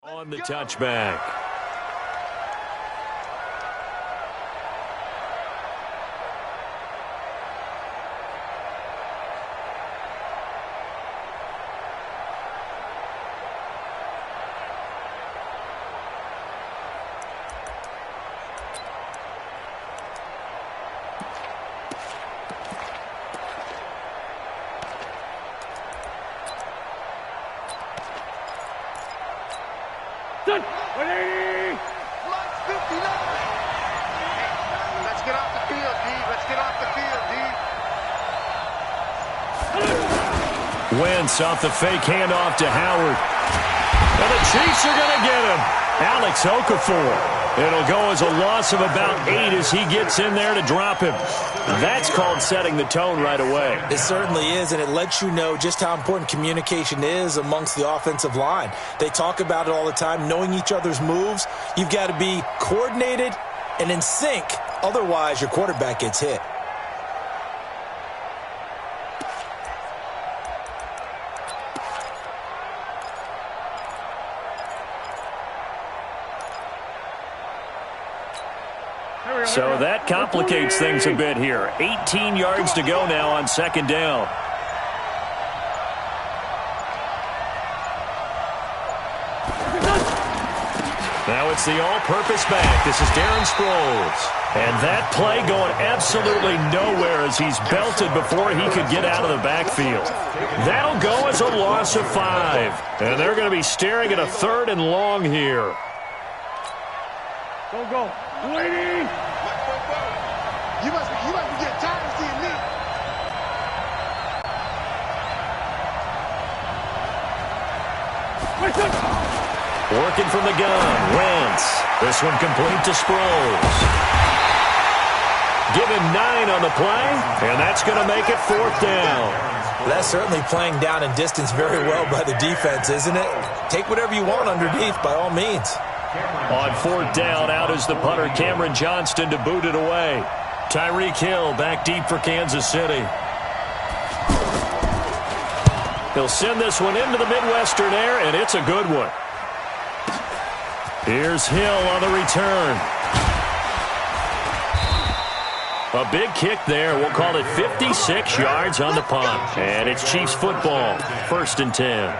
On the touchback. Done. 180. Let's get off the field, D. Let's get off the field, D. Wentz off the fake handoff to Howard. And the Chiefs are going to get him. Alex Okafor. It'll go as a loss of about 8 as he gets in there to drop him. That's called setting the tone right away. It certainly is, and it lets you know just how important communication is amongst the offensive line. They talk about it all the time, knowing each other's moves. You've got to be coordinated and in sync. Otherwise, your quarterback gets hit. So that complicates things a bit here. 18 yards to go now on second down. Now it's the all-purpose back. This is Darren Sproles. And that play going absolutely nowhere as he's belted before he could get out of the backfield. That'll go as a loss of 5. And they're going to be staring at a 3rd and long here. Go. 280. You must be getting tired of seeing me. Working from the gun, Wentz. This one complete to Sproles. Give him 9 on the play, and that's going to make it 4th down. That's certainly playing down and distance very well by the defense, isn't it? Take whatever you want underneath, by all means. On 4th down, out is the punter, Cameron Johnston, to boot it away. Tyreek Hill back deep for Kansas City. He'll send this one into the Midwestern air, and it's a good one. Here's Hill on the return. A big kick there. We'll call it 56 yards on the punt. And it's Chiefs football, 1st and 10.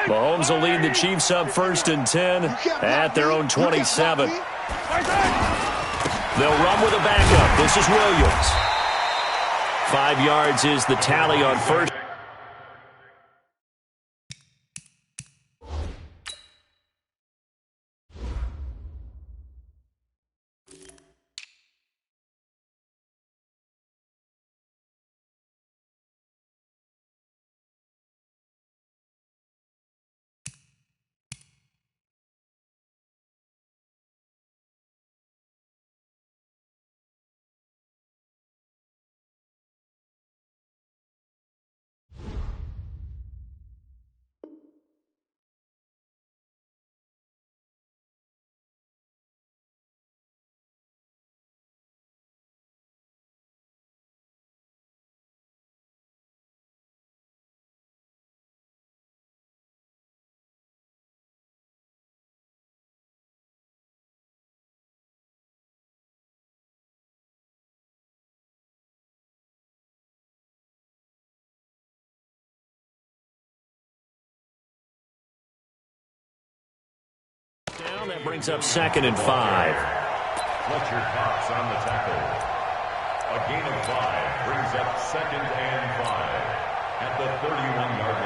Mahomes will lead the Chiefs up 1st and 10 at their own 27. They'll run with a backup. This is Williams. 5 yards is the tally on 1st. Down, that brings up 2nd and 5. Fletcher Cox on the tackle. A gain of 5 brings up 2nd and 5 at the 31-yard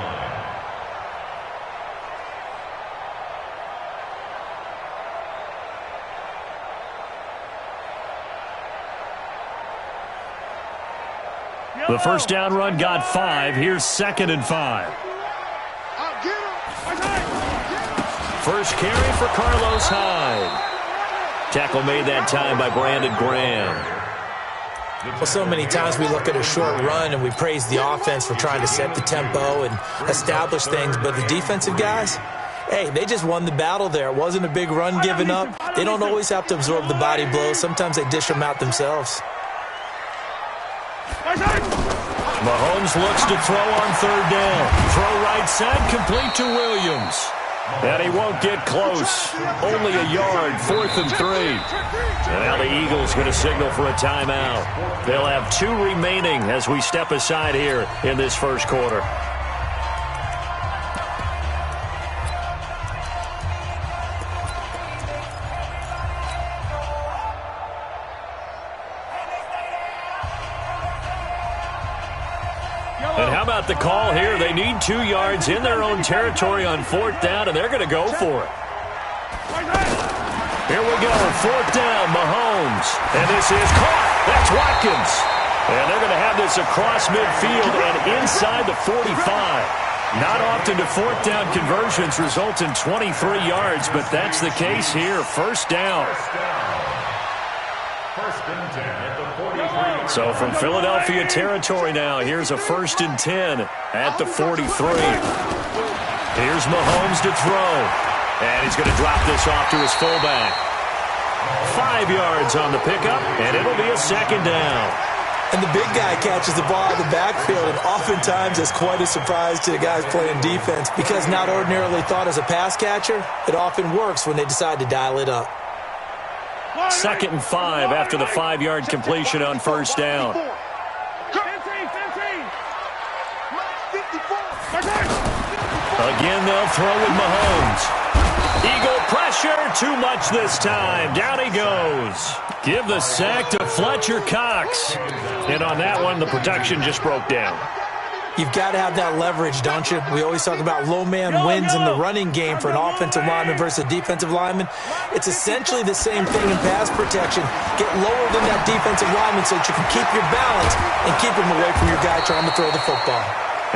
line. The first down run got 5. Here's 2nd and 5. First carry for Carlos Hyde. Tackle made that time by Brandon Graham. Well, so many times we look at a short run and we praise the offense for trying to set the tempo and establish things, but the defensive guys, hey, they just won the battle there. It wasn't a big run given up. They don't always have to absorb the body blows. Sometimes they dish them out themselves. Mahomes looks to throw on third down. Throw right side, complete to Williams. And he won't get close. Only a yard, 4th and 3. And now the Eagles going to signal for a timeout. They'll have 2 remaining as we step aside here in this first quarter. And how about the call here? They need 2 yards in their own territory on 4th down, and they're going to go for it. Here we go, 4th down, Mahomes. And this is caught. That's Watkins. And they're going to have this across midfield and inside the 45. Not often do 4th down conversions result in 23 yards, but that's the case here. 1st down. So from Philadelphia territory now, here's a 1st and 10 at the 43. Here's Mahomes to throw. And he's going to drop this off to his fullback. 5 yards on the pickup, and it'll be a 2nd down. And the big guy catches the ball in the backfield, and oftentimes it's quite a surprise to the guys playing defense because not ordinarily thought as a pass catcher, it often works when they decide to dial it up. 2nd and 5 after the 5-yard completion on 1st down. Again, they'll throw with Mahomes. Eagle pressure, too much this time. Down he goes. Give the sack to Fletcher Cox. And on that one, the protection just broke down. You've got to have that leverage, don't you? We always talk about low man wins in the running game for an offensive lineman versus a defensive lineman. It's essentially the same thing in pass protection. Get lower than that defensive lineman so that you can keep your balance and keep him away from your guy trying to throw the football.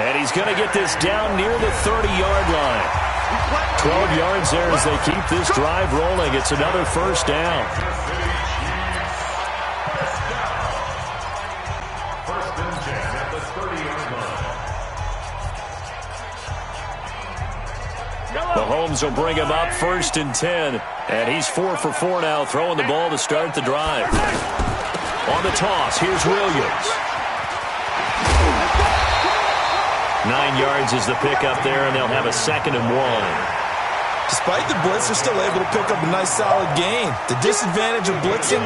And he's going to get this down near the 30-yard line. 12 yards there as they keep this drive rolling. It's another 1st down. Mahomes will bring him up 1st and 10. And he's 4 for 4 now, throwing the ball to start the drive. On the toss, here's Williams. 9 yards is the pickup there, and they'll have a 2nd and 1. Despite the blitz, they're still able to pick up a nice solid gain. The disadvantage of blitzing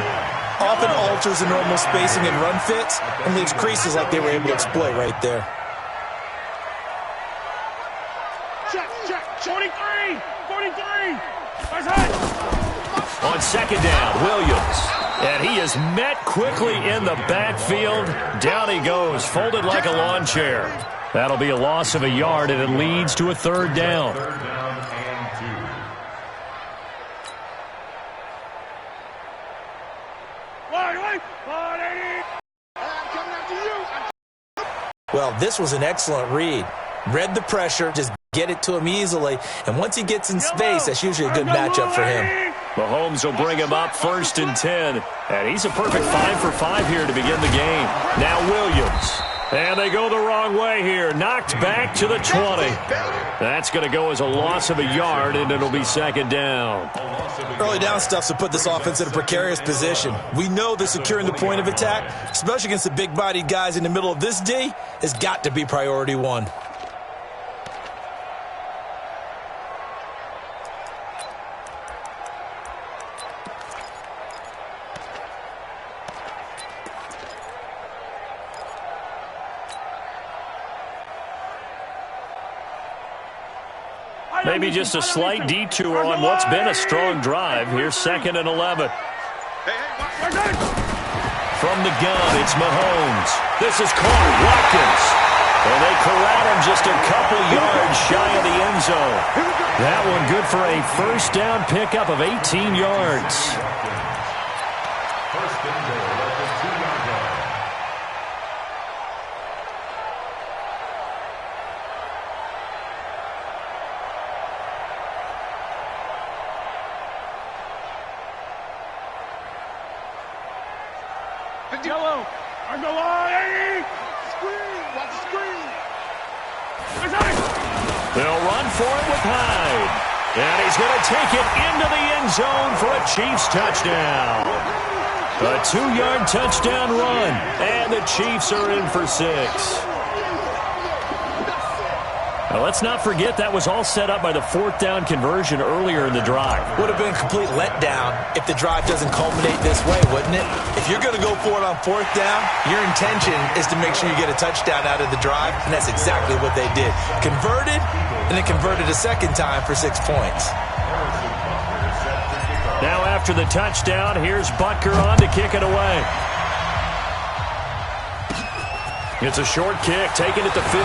often alters the normal spacing and run fits and leaves creases like they were able to exploit right there. Check. 43. On 2nd down, Williams. And he is met quickly in the backfield. Down he goes, folded like a lawn chair. That'll be a loss of a yard, and it leads to a 3rd down. 3rd down and 2. Well, this was an excellent read. Read the pressure, just get it to him easily. And once he gets in space, that's usually a good matchup for him. Mahomes will bring him up 1st and 10. And he's a perfect 5 for 5 here to begin the game. Now Williams. And they go the wrong way here. Knocked back to the 20. That's going to go as a loss of a yard, and it'll be 2nd down. Early down stuff to put this offense in a precarious position. We know that securing the point of attack, especially against the big-bodied guys in the middle of this D, has got to be priority 1. Maybe just a slight detour on what's been a strong drive. Here's 2nd and 11. From the gun, it's Mahomes. This is caught. Watkins. And they corral him just a couple yards shy of the end zone. That one good for a 1st down pickup of 18 yards. 1st and goal at the 2-yard line. Yellow. On the line. Screen. Watch the screen. They'll run for it with Hyde. And he's going to take it into the end zone for a Chiefs touchdown. A 2-yard touchdown run, and the Chiefs are in for 6. Now, let's not forget that was all set up by the 4th down conversion earlier in the drive. Would have been a complete letdown if the drive doesn't culminate this way, wouldn't it? If you're going to go for it on 4th down, your intention is to make sure you get a touchdown out of the drive, and that's exactly what they did. Converted, and then converted a second time for 6 points. Now after the touchdown, here's Butker on to kick it away. It's a short kick, taken at the 15.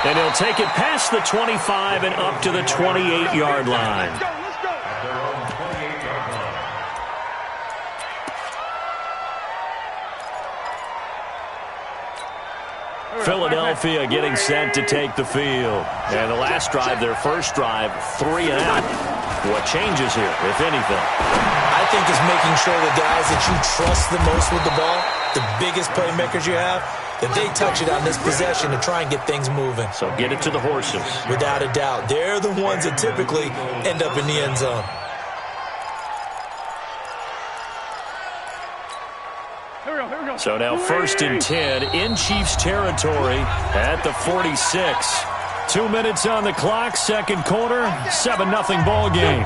And he'll take it past the 25 and up to the 28-yard line. Let's go. At their own 28-yard line. Philadelphia getting set to take the field. And the last drive, their first drive, 3 and out. What changes here, if anything? I think is making sure the guys that you trust the most with the ball, the biggest playmakers you have, that they touch it on this possession to try and get things moving. So get it to the horses. Without a doubt. They're the ones that typically end up in the end zone. Here we go. So now 1st and 10 in Chiefs territory at the 46. 2 minutes on the clock, second quarter, 7-0 ball game.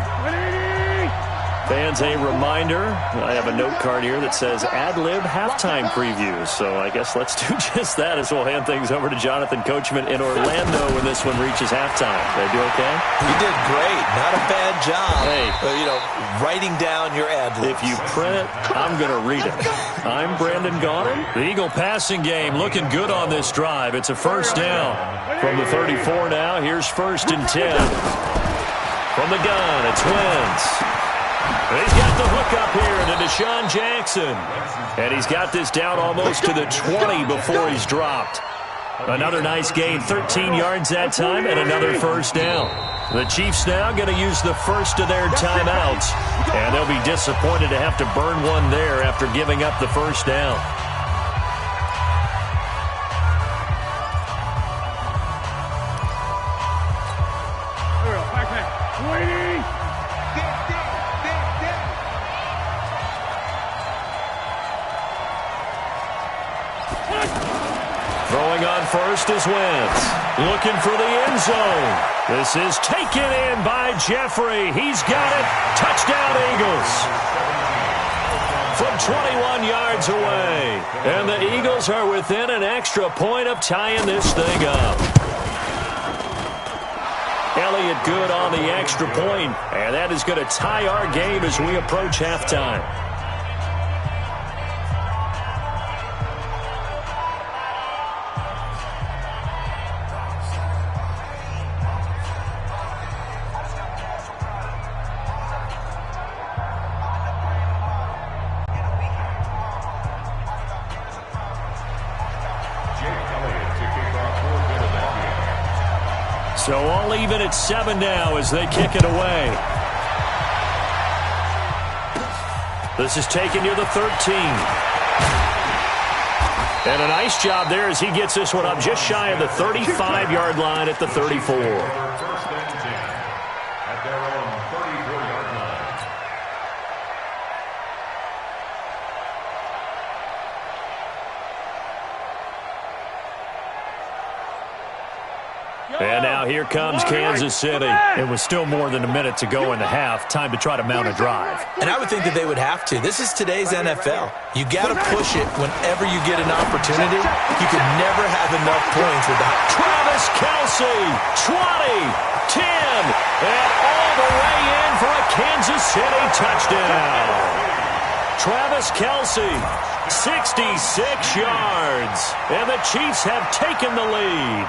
Fans, a reminder, I have a note card here that says ad-lib halftime previews. So I guess let's do just that as we'll hand things over to Jonathan Coachman in Orlando when this one reaches halftime. Did I do okay? You did great. Not a bad job. Hey. Writing down your ad-libs. If you print it, I'm going to read it. I'm Brandon Gaudin. The Eagle passing game looking good on this drive. It's a first down. From the 34 now, here's 1st and 10. From the gun, it's Wentz. He's got the hook up here to Deshaun Jackson. And he's got this down almost to the 20 before he's dropped. Another nice gain, 13 yards that time, and another first down. The Chiefs now going to use the first of their timeouts. And they'll be disappointed to have to burn one there after giving up the first down. Throwing on first is Wentz. Looking for the end zone. This is taken in by Jeffrey. He's got it. Touchdown, Eagles. From 21 yards away. And the Eagles are within an extra point of tying this thing up. Elliott good on the extra point. And that is going to tie our game as we approach halftime. So all even at 7 now as they kick it away. This is taken near the 13. And a nice job there as he gets this one up just shy of the 35-yard line at the 34. At their own 34-yard line. And now here comes Kansas City. It was still more than a minute to go in the half. Time to try to mount a drive. And I would think that they would have to. This is today's NFL. You got to push it whenever you get an opportunity. You could never have enough points without. Travis Kelce, 20, 10, and all the way in for a Kansas City touchdown. Travis Kelce, 66 yards. And the Chiefs have taken the lead.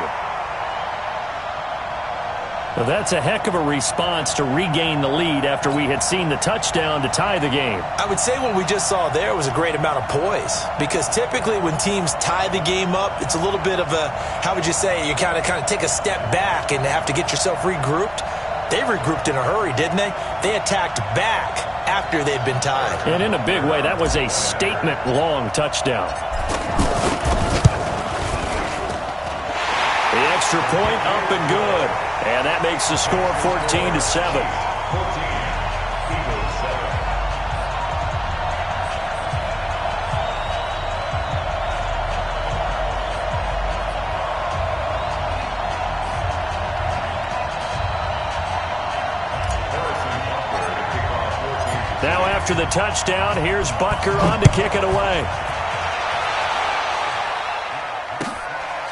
Well, that's a heck of a response to regain the lead after we had seen the touchdown to tie the game. I would say what we just saw there was a great amount of poise, because typically when teams tie the game up, it's a little bit of a, how would you say, you kind of take a step back and have to get yourself regrouped. They regrouped in a hurry, didn't they? They attacked back after they'd been tied. And in a big way, that was a statement-long touchdown. The extra point up and good. And that makes the score 14-7. Now after the touchdown, here's Butker on to kick it away.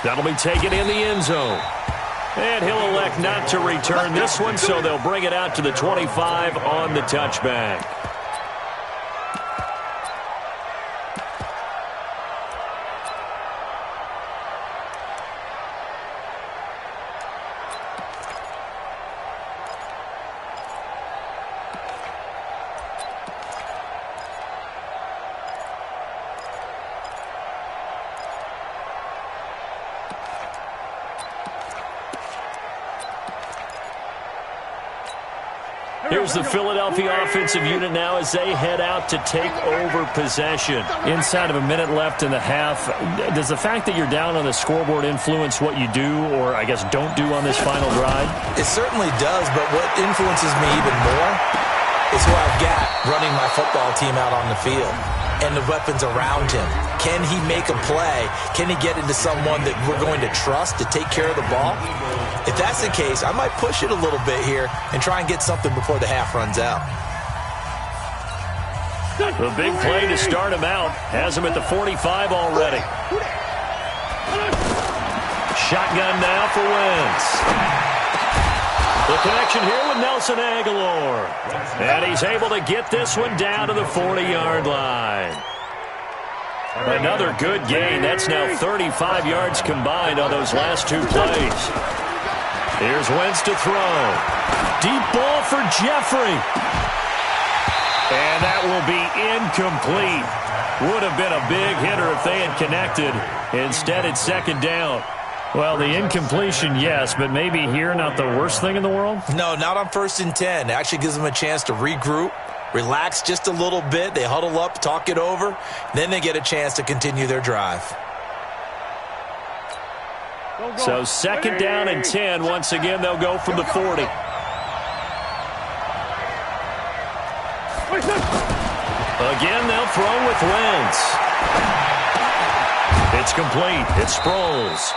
That'll be taken in the end zone. And he'll elect not to return this one, so they'll bring it out to the 25 on the touchback. Here's the Philadelphia offensive unit now as they head out to take over possession. Inside of a minute left in the half, does the fact that you're down on the scoreboard influence what you do or, I guess, don't do on this final drive? It certainly does, but what influences me even more is who I've got running my football team out on the field and the weapons around him. Can he make a play? Can he get into someone that we're going to trust to take care of the ball? If that's the case, I might push it a little bit here and try and get something before the half runs out. The big play to start him out has him at the 45 already. Shotgun now for Wentz. The connection here with Nelson Aguilar. And he's able to get this one down to the 40-yard line. Another good gain. That's now 35 yards combined on those last two plays. Here's Wentz to throw. Deep ball for Jeffrey. And that will be incomplete. Would have been a big hitter if they had connected. Instead, it's second down. Well, the incompletion, yes, but maybe here not the worst thing in the world? No, not on 1st and 10. It actually gives them a chance to regroup, relax just a little bit. They huddle up, talk it over. Then they get a chance to continue their drive. So second down and 10. Once again, they'll go from the 40. Again, they'll throw with Wentz. It's complete. It's Sproles.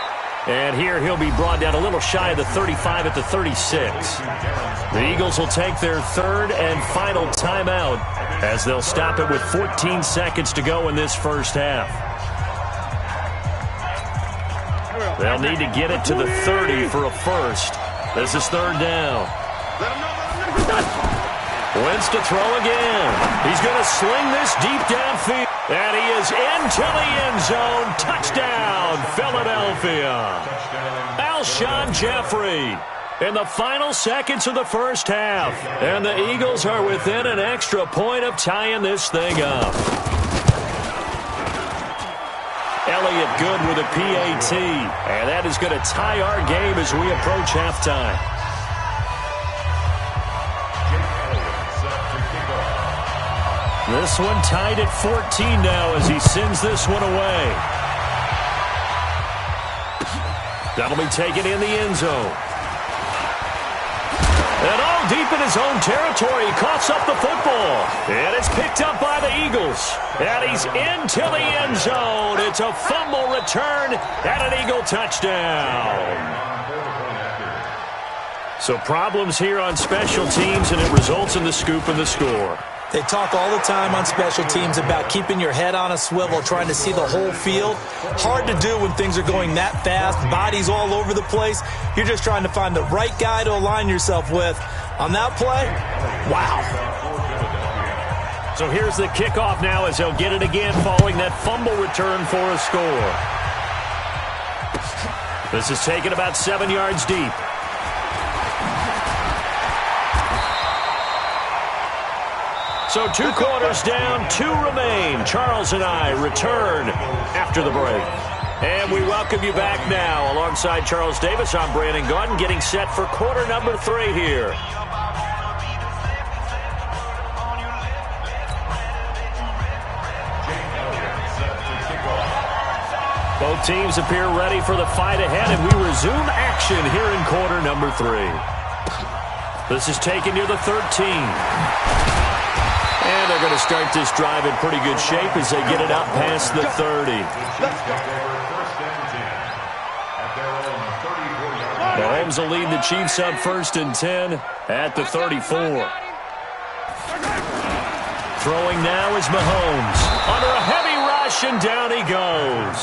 And here he'll be brought down a little shy of the 35 at the 36. The Eagles will take their third and final timeout as they'll stop it with 14 seconds to go in this first half. They'll need to get it to the 30 for a first. This is third down. Wentz to throw again. He's going to sling this deep downfield. And he is into the end zone. Touchdown, Philadelphia. Alshon Jeffrey in the final seconds of the first half. And the Eagles are within an extra point of tying this thing up. Elliott good with a PAT. And that is going to tie our game as we approach halftime. This one tied at 14 now as he sends this one away. That'll be taken in the end zone. And all deep in his own territory, he coughs up the football. And it's picked up by the Eagles. And he's into the end zone. It's a fumble return and an Eagle touchdown. So problems here on special teams, and it results in the scoop and the score. They talk all the time on special teams about keeping your head on a swivel, trying to see the whole field. Hard to do when things are going that fast, bodies all over the place. You're just trying to find the right guy to align yourself with. On that play, wow. So here's the kickoff now as they'll get it again following that fumble return for a score. This is taken about 7 yards deep. So 2 quarters down, 2 remain. Charles and I return after the break. And we welcome you back now. Alongside Charles Davis, I'm Brandon Gaudin, getting set for quarter number 3 here. Both teams appear ready for the fight ahead, and we resume action here in quarter number 3. This is taken near the 13. And they're going to start this drive in pretty good shape as they get it out past the 30. Mahomes will lead the Chiefs up 1st and 10 at the 34. Throwing now is Mahomes. Under a heavy rush, and down he goes.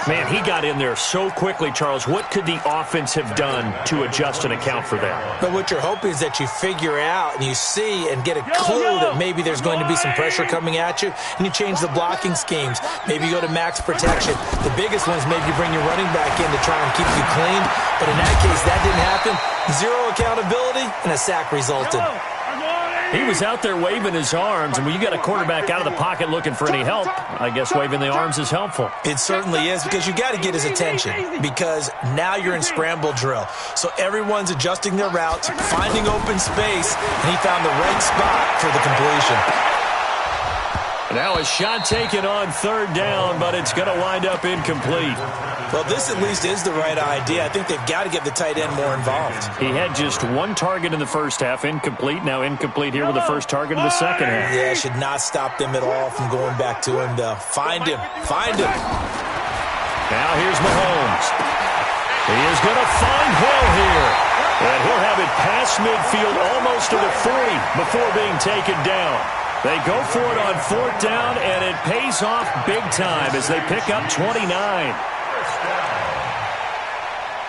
Man, he got in there so quickly, Charles. What could the offense have done to adjust and account for that? But what you're hoping is that you figure out and you see and get a clue that maybe there's going to be some pressure coming at you, and you change the blocking schemes. Maybe you go to max protection. The biggest one is maybe you bring your running back in to try and keep you clean. But in that case, that didn't happen. Zero accountability, and a sack resulted. He was out there waving his arms, and when you got a quarterback out of the pocket looking for any help, I guess waving the arms is helpful. It certainly is, because you got to get his attention, because now you're in scramble drill. So everyone's adjusting their routes, finding open space, and he found the right spot for the completion. Now a shot taken on third down, but it's going to wind up incomplete. Well, this at least is the right idea. I think they've got to get the tight end more involved. He had just one target in the first half, incomplete. Now incomplete here with the first target of the second half. Yeah, should not stop them at all from going back to him, though. Find him. Find him. Now here's Mahomes. He is going to find Hill here. And he'll have it past midfield almost to the 40 before being taken down. They go for it on fourth down, and it pays off big time as they pick up 29.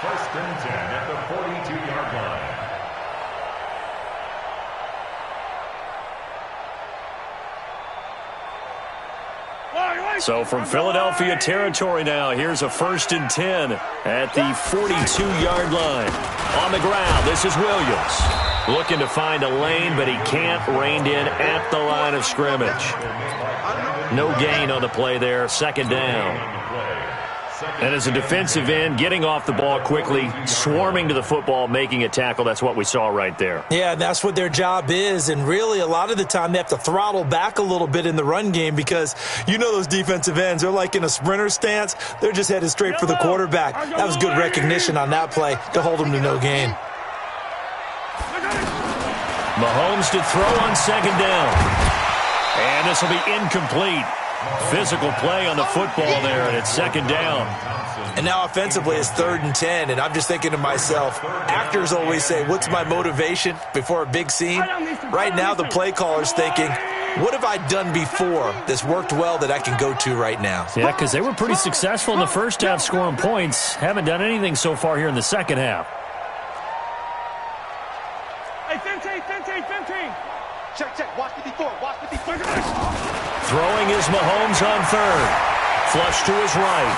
First and 10 at the 42-yard line. So from Philadelphia territory now, here's a first and 10 at the 42-yard line. On the ground, this is Williams. Looking to find a lane, but he can't. Reined in at the line of scrimmage. No gain on the play there. Second down. And as a defensive end, getting off the ball quickly, swarming to the football, making a tackle, that's what we saw right there. Yeah, that's what their job is. And really, a lot of the time, they have to throttle back a little bit in the run game because you know those defensive ends, they're like in a sprinter stance. They're just headed straight for the quarterback. That was good recognition on that play to hold them to no gain. Mahomes to throw on second down. And this will be incomplete. Physical play on the football there, and it's second down. And now offensively it's third and 10, and I'm just thinking to myself, actors always say, what's my motivation before a big scene? Right now the play caller's thinking, what have I done before that's worked well that I can go to right now? Yeah, because they were pretty successful in the first half scoring points. Haven't done anything so far here in the second half. Hey, 15. Check. Watch 54. Throwing is Mahomes on third. Flush to his right.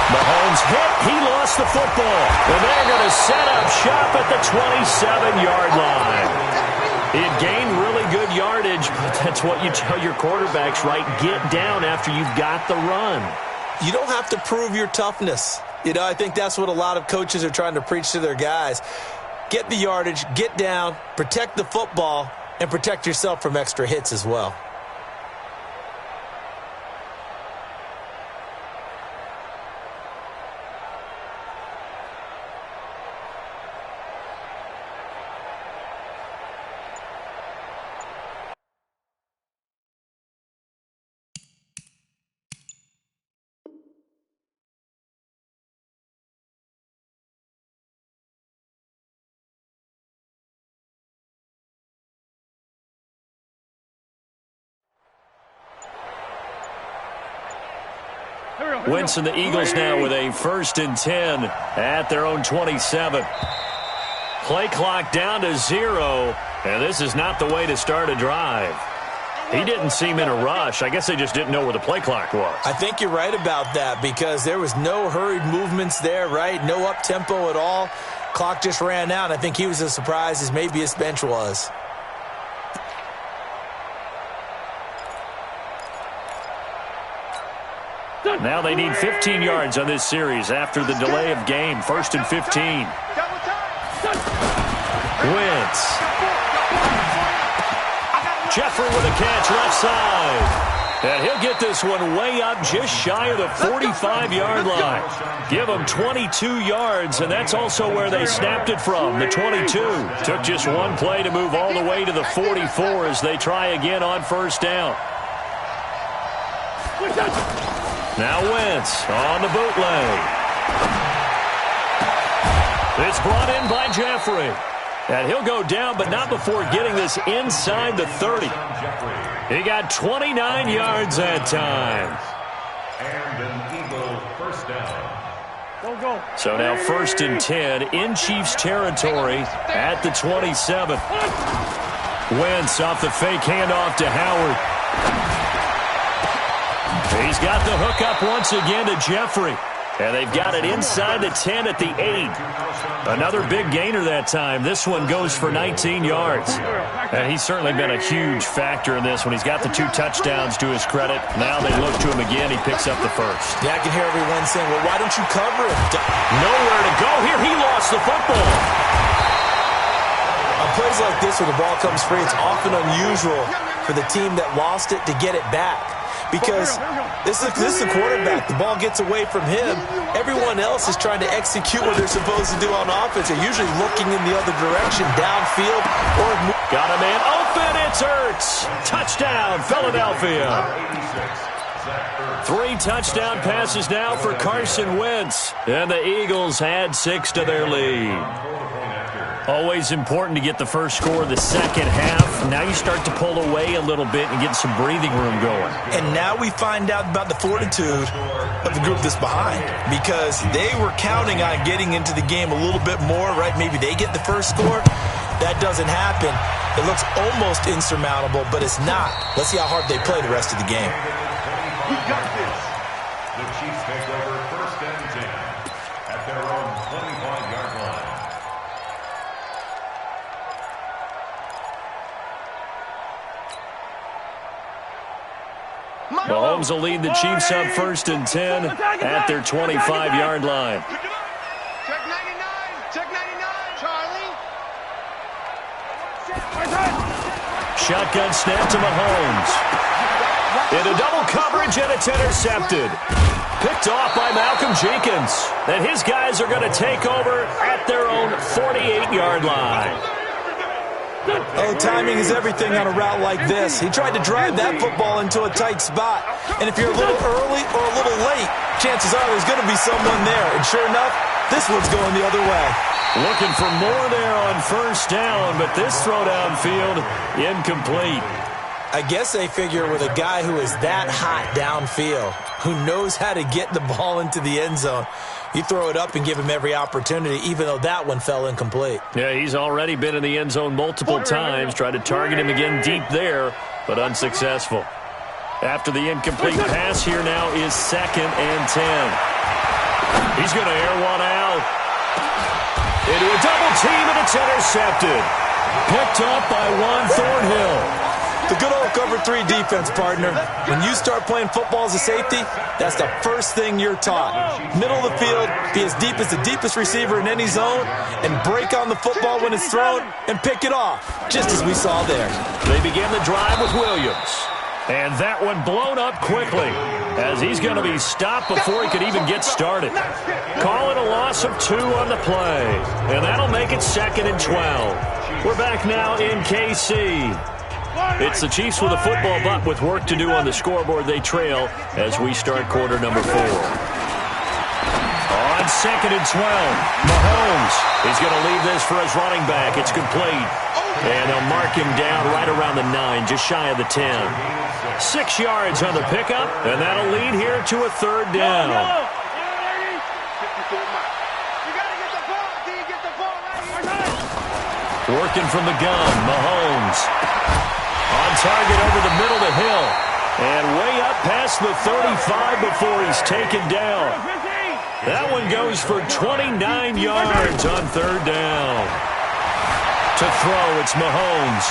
Mahomes hit. He lost the football. And they're going to set up shop at the 27-yard line. It gained really good yardage, but that's what you tell your quarterbacks, right? Get down after you've got the run. You don't have to prove your toughness. You know, I think that's what a lot of coaches are trying to preach to their guys. Get the yardage, get down, protect the football, and protect yourself from extra hits as well. Wentz and the Eagles now with a first and 10 at their own 27. Play clock down to 0, and this is not the way to start a drive. He didn't seem in a rush. I guess they just didn't know where the play clock was. I think you're right about that because there was no hurried movements there, right? No up-tempo at all. Clock just ran out. I think he was as surprised as maybe his bench was. Now they need 15 yards on this series after the delay of game. First and 15. Wentz. Jeffrey with a catch left side. And he'll get this one way up just shy of the 45-yard line. Give them 22 yards, and that's also where they snapped it from, the 22. Took just one play to move all the way to the 44 as they try again on first down. Now Wentz on the bootleg. It's brought in by Jeffrey. And he'll go down, but not before getting this inside the 30. He got 29 yards that time. And an Eagle first down. So now 1st and 10 in Chiefs territory at the 27. Wentz off the fake handoff to Howard. He's got the hook up once again to Jeffrey. And they've got it inside the 10 at the 8. Another big gainer that time. This one goes for 19 yards. And he's certainly been a huge factor in this one. He's got the 2 touchdowns to his credit. Now they look to him again. He picks up the first. Yeah, I can hear everyone saying, well, why don't you cover him? Nowhere to go here. He lost the football. On plays like this where the ball comes free, it's often unusual for the team that lost it to get it back. Because this is the quarterback. The ball gets away from him. Everyone else is trying to execute what they're supposed to do on offense. They're usually looking in the other direction, downfield. Got a man open. It's Ertz. Touchdown, Philadelphia. 3 touchdown passes now for Carson Wentz. And the Eagles add 6 to their lead. Always important to get the first score of the second half. Now you start to pull away a little bit and get some breathing room going. And now we find out about the fortitude of the group that's behind, because they were counting on getting into the game a little bit more, right? Maybe they get the first score. That doesn't happen. It looks almost insurmountable, but it's not. Let's see how hard they play the rest of the game. We got this. The Chiefs take over 1st and 10 at their own 25-yard line. Mahomes will lead the Chiefs up 1st and 10 at their 25-yard line. Check 99. Check 99. Charlie. Shotgun snap to Mahomes. Into double coverage, and it's intercepted. Picked off by Malcolm Jenkins. And his guys are going to take over at their own 48-yard line. Oh, timing is everything on a route like this. He tried to drive that football into a tight spot. And if you're a little early or a little late, chances are there's going to be someone there. And sure enough, this one's going the other way. Looking for more there on 1st down, but this throw downfield, incomplete. I guess they figure with a guy who is that hot downfield, who knows how to get the ball into the end zone, you throw it up and give him every opportunity, even though that one fell incomplete. Yeah, he's already been in the end zone multiple times. Tried to target him again deep there, but unsuccessful. After the incomplete pass, here now is 2nd and 10. He's going to air one out. Into a double team, and it's intercepted. Picked up by Juan Thornhill. The good old cover 3 defense, partner. When you start playing football as a safety, that's the first thing you're taught. Middle of the field, be as deep as the deepest receiver in any zone, and break on the football when it's thrown and pick it off, just as we saw there. They begin the drive with Williams. And that one blown up quickly, as he's going to be stopped before he could even get started. Call it a loss of 2 on the play. And that'll make it 2nd and 12. We're back now in KC. It's the Chiefs with a football, but with work to do on the scoreboard, they trail as we start quarter number 4. On 2nd and 12, Mahomes is going to leave this for his running back. It's complete. And they'll mark him down right around the 9, just shy of the 10. 6 yards on the pickup, and that'll lead here to a 3rd down. Working from the gun, Mahomes. On target over the middle to Hill. And way up past the 35 before he's taken down. That one goes for 29 yards on 3rd down. To throw, it's Mahomes.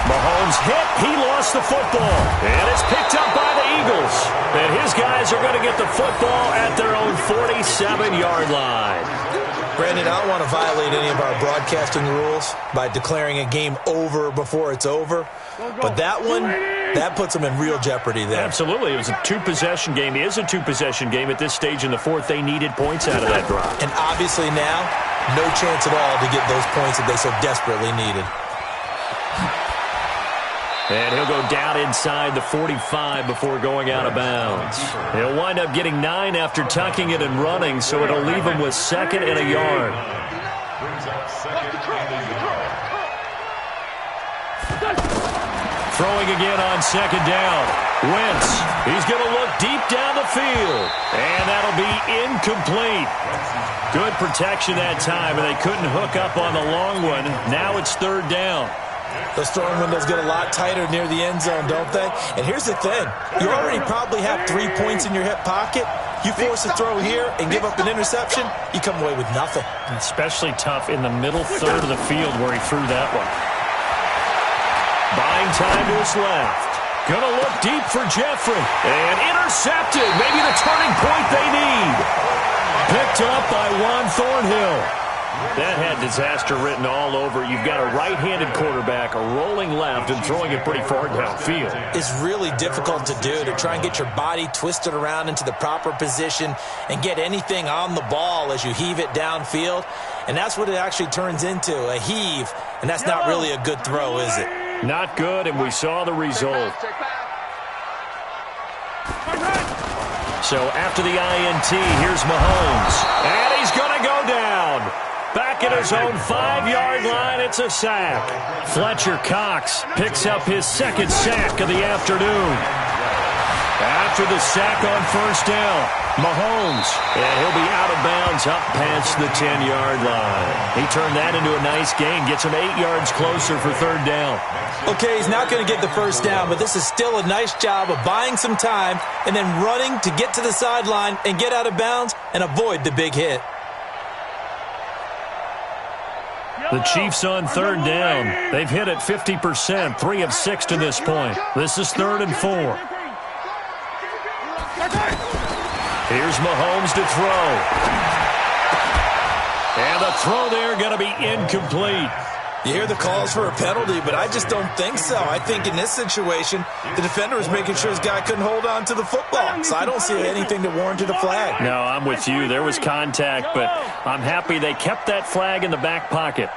Mahomes hit. He lost the football. And it's picked up by the Eagles. And his guys are going to get the football at their own 47-yard line. Brandon, I don't want to violate any of our broadcasting rules by declaring a game over before it's over. But that one, that puts them in real jeopardy there. Absolutely. It was a 2-possession game. It is a 2-possession game at this stage in the 4th. They needed points out of that drive. And obviously now, no chance at all to get those points that they so desperately needed. And he'll go down inside the 45 before going out of bounds. He'll wind up getting 9 after tucking it and running, so it'll leave him with 2nd and a yard. Brings up 2nd and a yard. Throwing again on second down. Wentz, he's going to look deep down the field. And that'll be incomplete. Good protection that time, and they couldn't hook up on the long one. Now it's third down. Those throwing windows get a lot tighter near the end zone, don't they? And here's the thing. You already probably have 3 points in your hip pocket. You force a throw here and give up an interception, you come away with nothing. Especially tough in the middle third of the field where he threw that one. Buying time to his left. Gonna look deep for Jeffrey. And intercepted. Maybe the turning point they need. Picked up by Juan Thornhill. That had disaster written all over. You've got a right-handed quarterback, a rolling left, and throwing it pretty far downfield. It's really difficult to do, to try and get your body twisted around into the proper position and get anything on the ball as you heave it downfield. And that's what it actually turns into, a heave. And that's not really a good throw, is it? Not good, and we saw the result. So after the INT, here's Mahomes. And he's going to go down. Back at his own 5-yard line, it's a sack. Fletcher Cox picks up his second sack of the afternoon. After the sack on first down, Mahomes, and he'll be out of bounds up past the 10-yard line. He turned that into a nice gain, gets him 8 yards closer for third down. Okay, he's not going to get the first down, but this is still a nice job of buying some time and then running to get to the sideline and get out of bounds and avoid the big hit. The Chiefs on third down. They've hit it 50%, 3 of 6 to this point. This is 3rd and 4. Here's Mahomes to throw. And the throw there going to be incomplete. You hear the calls for a penalty, but I just don't think so. I think in this situation, the defender was making sure his guy couldn't hold on to the football. So I don't see anything that warranted a flag. No, I'm with you. There was contact, but I'm happy they kept that flag in the back pocket.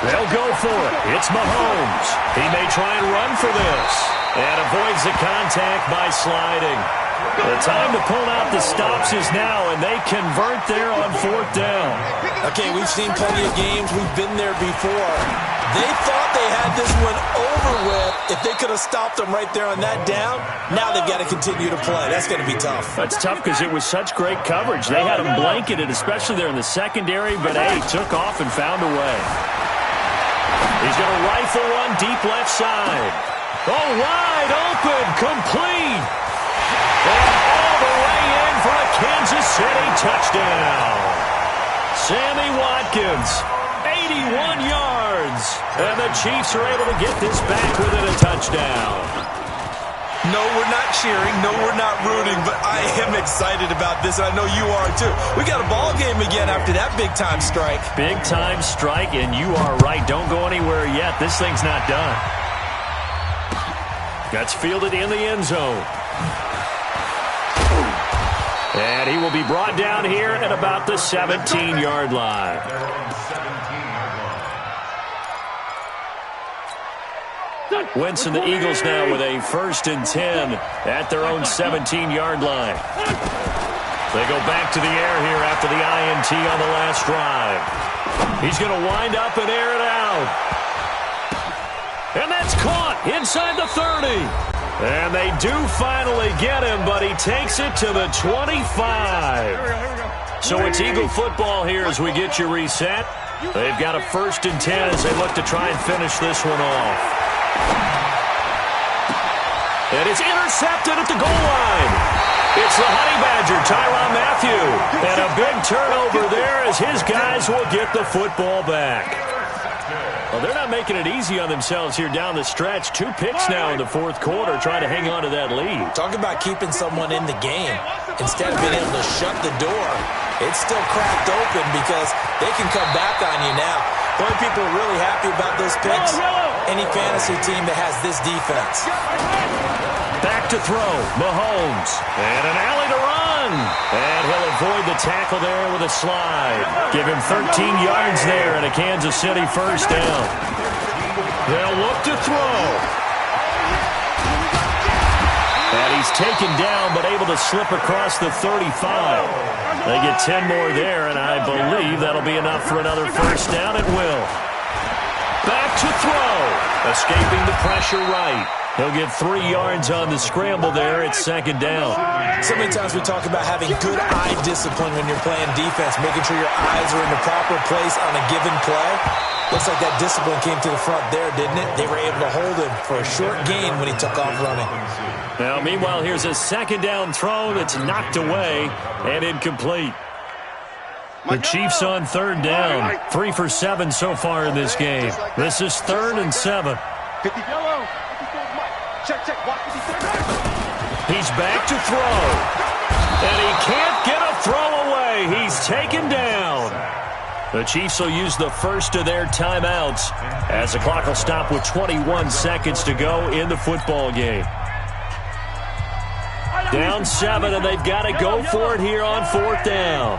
They'll go for it. It's Mahomes. He may try and run for this. And avoids the contact by sliding. The time to pull out the stops is now, and they convert there on fourth down. Okay, we've seen plenty of games. We've been there before. They thought they had this one over with. If they could have stopped them right there on that down, now they've got to continue to play. That's going to be tough. That's tough because it was such great coverage. They had them blanketed, especially there in the secondary, but, hey, took off and found a way. He's going to rifle one deep left side. Oh, wide open, complete. And all the way in for a Kansas City touchdown. Sammy Watkins, 81 yards. And the Chiefs are able to get this back within a touchdown. No, we're not cheering. No, we're not rooting. But I am excited about this. I know you are, too. We got a ball game again after that big-time strike. Big-time strike, and you are right. Don't go anywhere yet. This thing's not done. That's fielded in the end zone. And he will be brought down here at about the 17-yard line. Wentz and the Eagles now with a 1st and 10 at their own 17-yard line. They go back to the air here after the INT on the last drive. He's going to wind up and air it out. And that's caught inside the 30. And they do finally get him, but he takes it to the 25. So it's Eagle football here as we get you reset. They've got a 1st and 10 as they look to try and finish this one off. And it's intercepted at the goal line. It's the Honey Badger, Tyrann Mathieu. And a big turnover there as his guys will get the football back. Well, they're not making it easy on themselves here down the stretch. 2 picks now in the 4th quarter trying to hang on to that lead. Talk about keeping someone in the game. Instead of being able to shut the door, it's still cracked open because they can come back on you now. The only people who are really happy about those picks, any fantasy team that has this defense. Back to throw, Mahomes. And an alley to run. And he'll avoid the tackle there with a slide. Give him 13 yards there and a Kansas City 1st down. They'll look to throw. And he's taken down but able to slip across the 35. They get 10 more there, and I believe that'll be enough for another 1st down. It will. to throw. Escaping the pressure right. He'll get 3 yards on the scramble there. It's second down. So many times we talk about having good eye discipline when you're playing defense, making sure your eyes are in the proper place on a given play. Looks like that discipline came to the front there, didn't it? They were able to hold him for a short gain when he took off running. Now, meanwhile, here's a second down throw that's knocked away and incomplete. The Chiefs on third down. 3 for 7 so far in this game. This is 3rd and 7. He's back to throw. And he can't get a throw away. He's taken down. The Chiefs will use the first of their timeouts as the clock will stop with 21 seconds to go in the football game. Down 7, and they've got to go for it here on 4th down.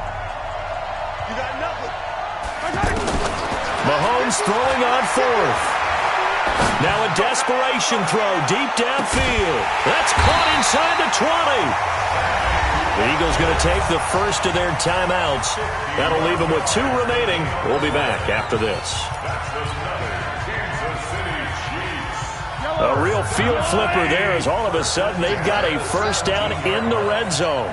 Mahomes throwing on 4th. Now a desperation throw deep downfield. That's caught inside the 20. The Eagles going to take the first of their timeouts. That'll leave them with 2 remaining. We'll be back after this. A real field flipper there as all of a sudden they've got a first down in the red zone.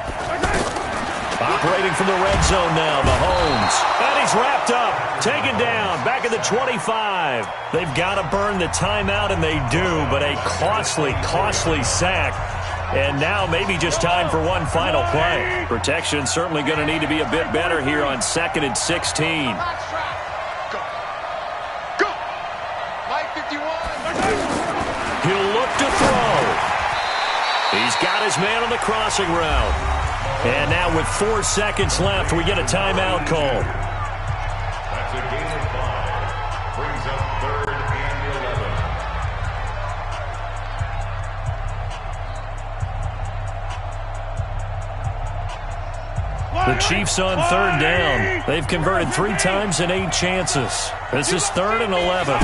Operating from the red zone now, Mahomes. And he's wrapped up. Taken down. Back at the 25. They've got to burn the timeout, and they do, but a costly, costly sack. And now maybe just time for one final play. Protection certainly going to need to be a bit better here on 2nd and 16. He'll look to throw. He's got his man on the crossing route. And now with 4 seconds left, we get a timeout call. That's a gain of 5. Brings up 3rd and 11. The Chiefs on 3rd down. They've converted 3 times in 8 chances. This is 3rd and 11.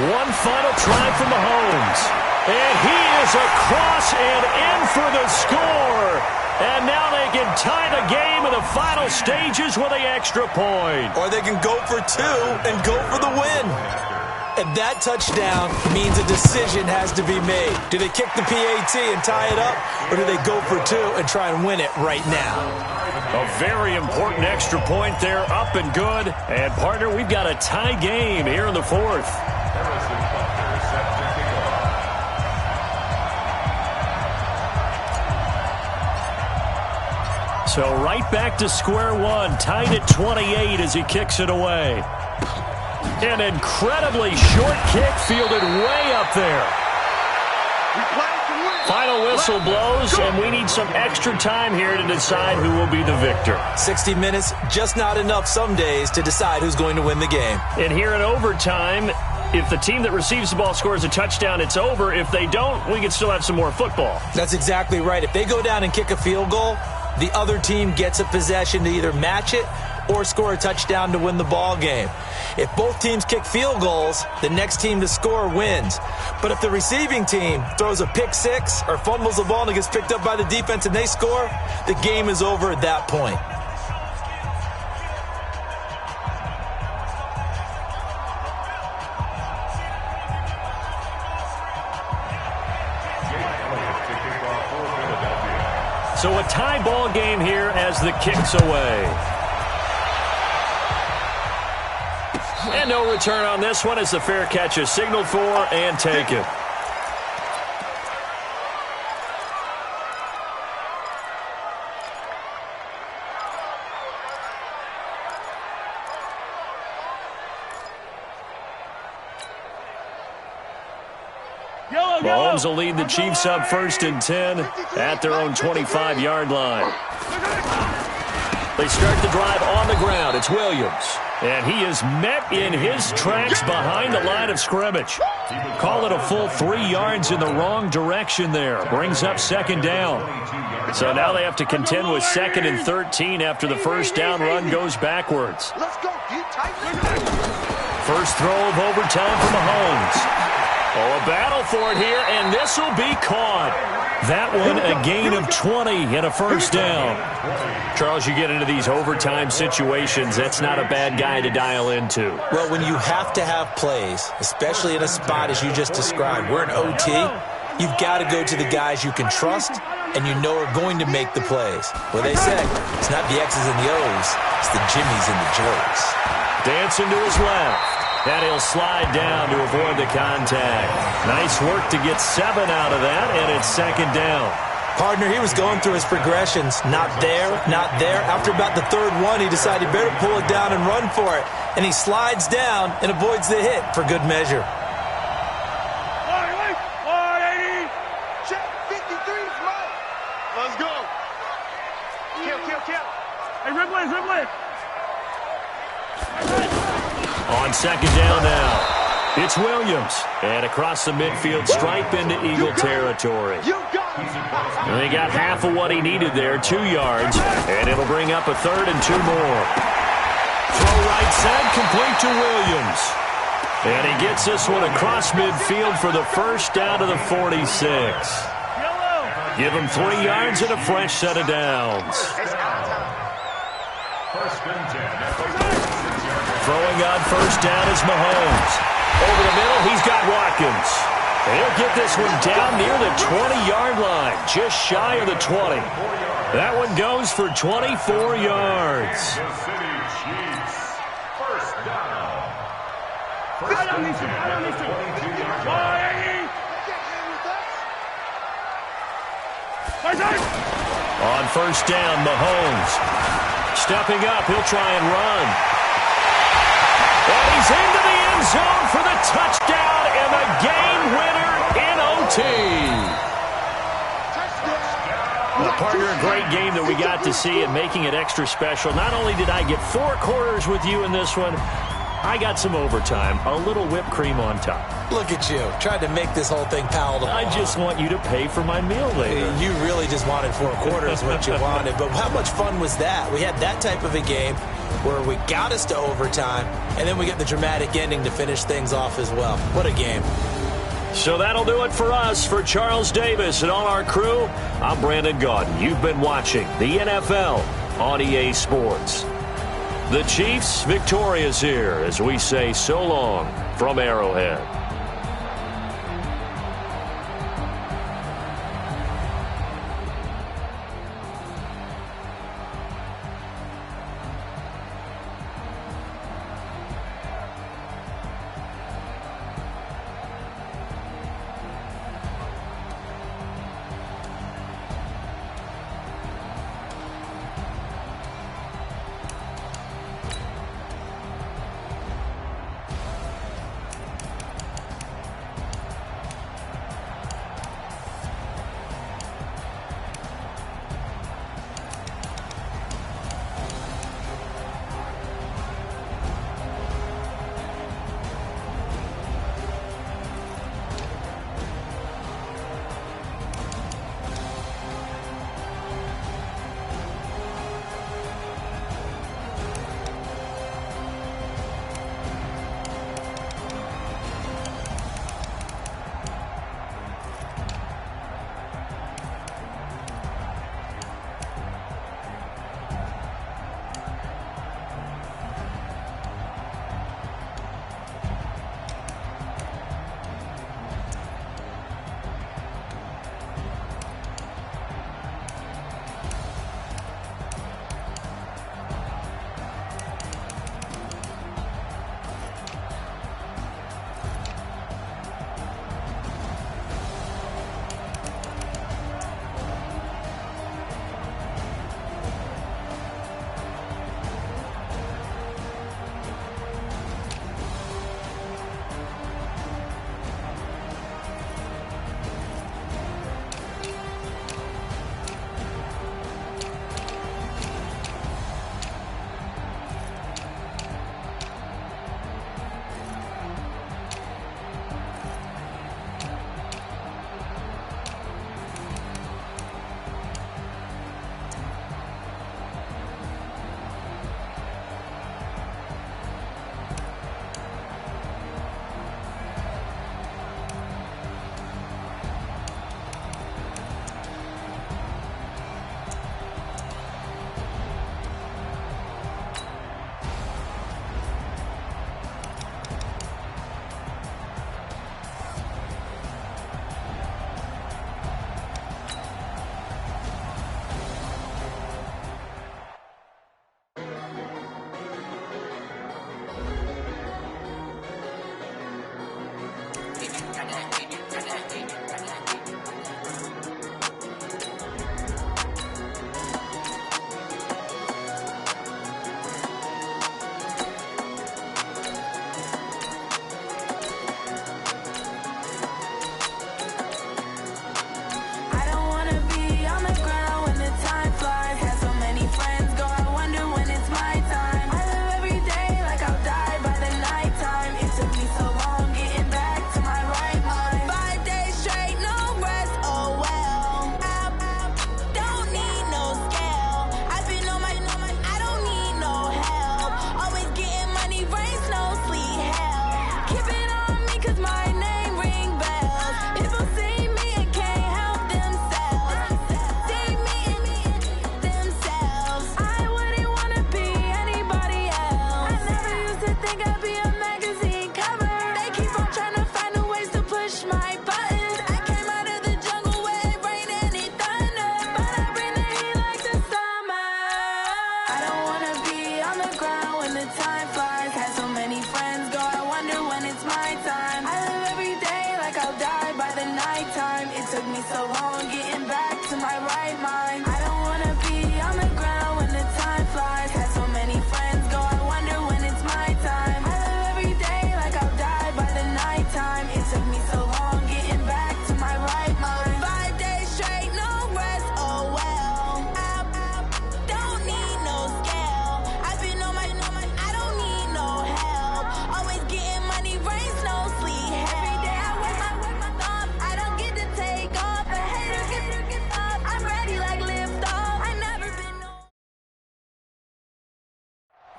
One final try from Mahomes. And he is across and in for the score. And now they can tie the game in the final stages with an extra point. Or they can go for 2 and go for the win. And that touchdown means a decision has to be made. Do they kick the PAT and tie it up, or do they go for 2 and try and win it right now? A very important extra point there, up and good. And, partner, we've got a tie game here in the 4th. So right back to square one, tied at 28 as he kicks it away. An incredibly short kick fielded way up there. Final whistle blows, and we need some extra time here to decide who will be the victor. 60 minutes, just not enough some days to decide who's going to win the game. And here in overtime, if the team that receives the ball scores a touchdown, it's over. If they don't, we can still have some more football. That's exactly right. If they go down and kick a field goal, the other team gets a possession to either match it or score a touchdown to win the ball game. If both teams kick field goals, the next team to score wins. But if the receiving team throws a pick 6 or fumbles the ball and it gets picked up by the defense and they score, the game is over at that point. So a tie ball game here as the kick's away. And no return on this one as the fair catch is signaled for and taken. Mahomes will lead the Chiefs up 1st and 10 at their own 25-yard line. They start the drive on the ground. It's Williams. And he is met in his tracks behind the line of scrimmage. Call it a full 3 yards in the wrong direction there. Brings up 2nd down. So now they have to contend with 2nd and 13 after the first down run goes backwards. First throw of overtime for Mahomes. Oh, a battle for it here, and this will be caught. That one a gain of 20 and a first down. Charles, you get into these overtime situations, that's not a bad guy to dial into. Well, when you have to have plays, especially in a spot as you just described, we're in OT, you've got to go to the guys you can trust and you know are going to make the plays. Well, they say it's not the X's and the O's, it's the Jimmies and the Joes. Dancing to his left. And he'll slide down to avoid the contact. Nice work to get 7 out of that, and it's second down. Partner, he was going through his progressions. Not there, not there. After about the third one, he decided he better pull it down and run for it. And he slides down and avoids the hit for good measure. 180. Check 53 smart. Let's go. Kill. Hey, Ripley. On second down now, it's Williams. And across the midfield stripe into Eagle territory. And they got half of what he needed there, 2 yards. And it'll bring up a third and 2 more. Throw right side, complete to Williams. And he gets this one across midfield for the first down to the 46. Give him 3 yards and a fresh set of downs. First and 10. Throwing on first down is Mahomes. Over the middle, he's got Watkins. And he'll get this one down near the 20-yard line, just shy of the 20. That one goes for 24 yards. Kansas City Chiefs. First down. First and 10 at the 22-yard line. On first down, Mahomes. Stepping up, he'll try and run. And he's into the end zone for the touchdown and the game winner in OT. Well, partner, a great game that we got to see and making it extra special. Not only did I get 4 quarters with you in this one, I got some overtime, a little whipped cream on top. Look at you, tried to make this whole thing palatable. I just want you to pay for my meal later. You really just wanted 4 quarters, what you wanted. But how much fun was that? We had that type of a game where we got us to overtime, and then we get the dramatic ending to finish things off as well. What a game. So that'll do it for us. For Charles Davis and all our crew, I'm Brandon Gaudin. You've been watching the NFL on EA Sports. The Chiefs victorious here as we say so long from Arrowhead.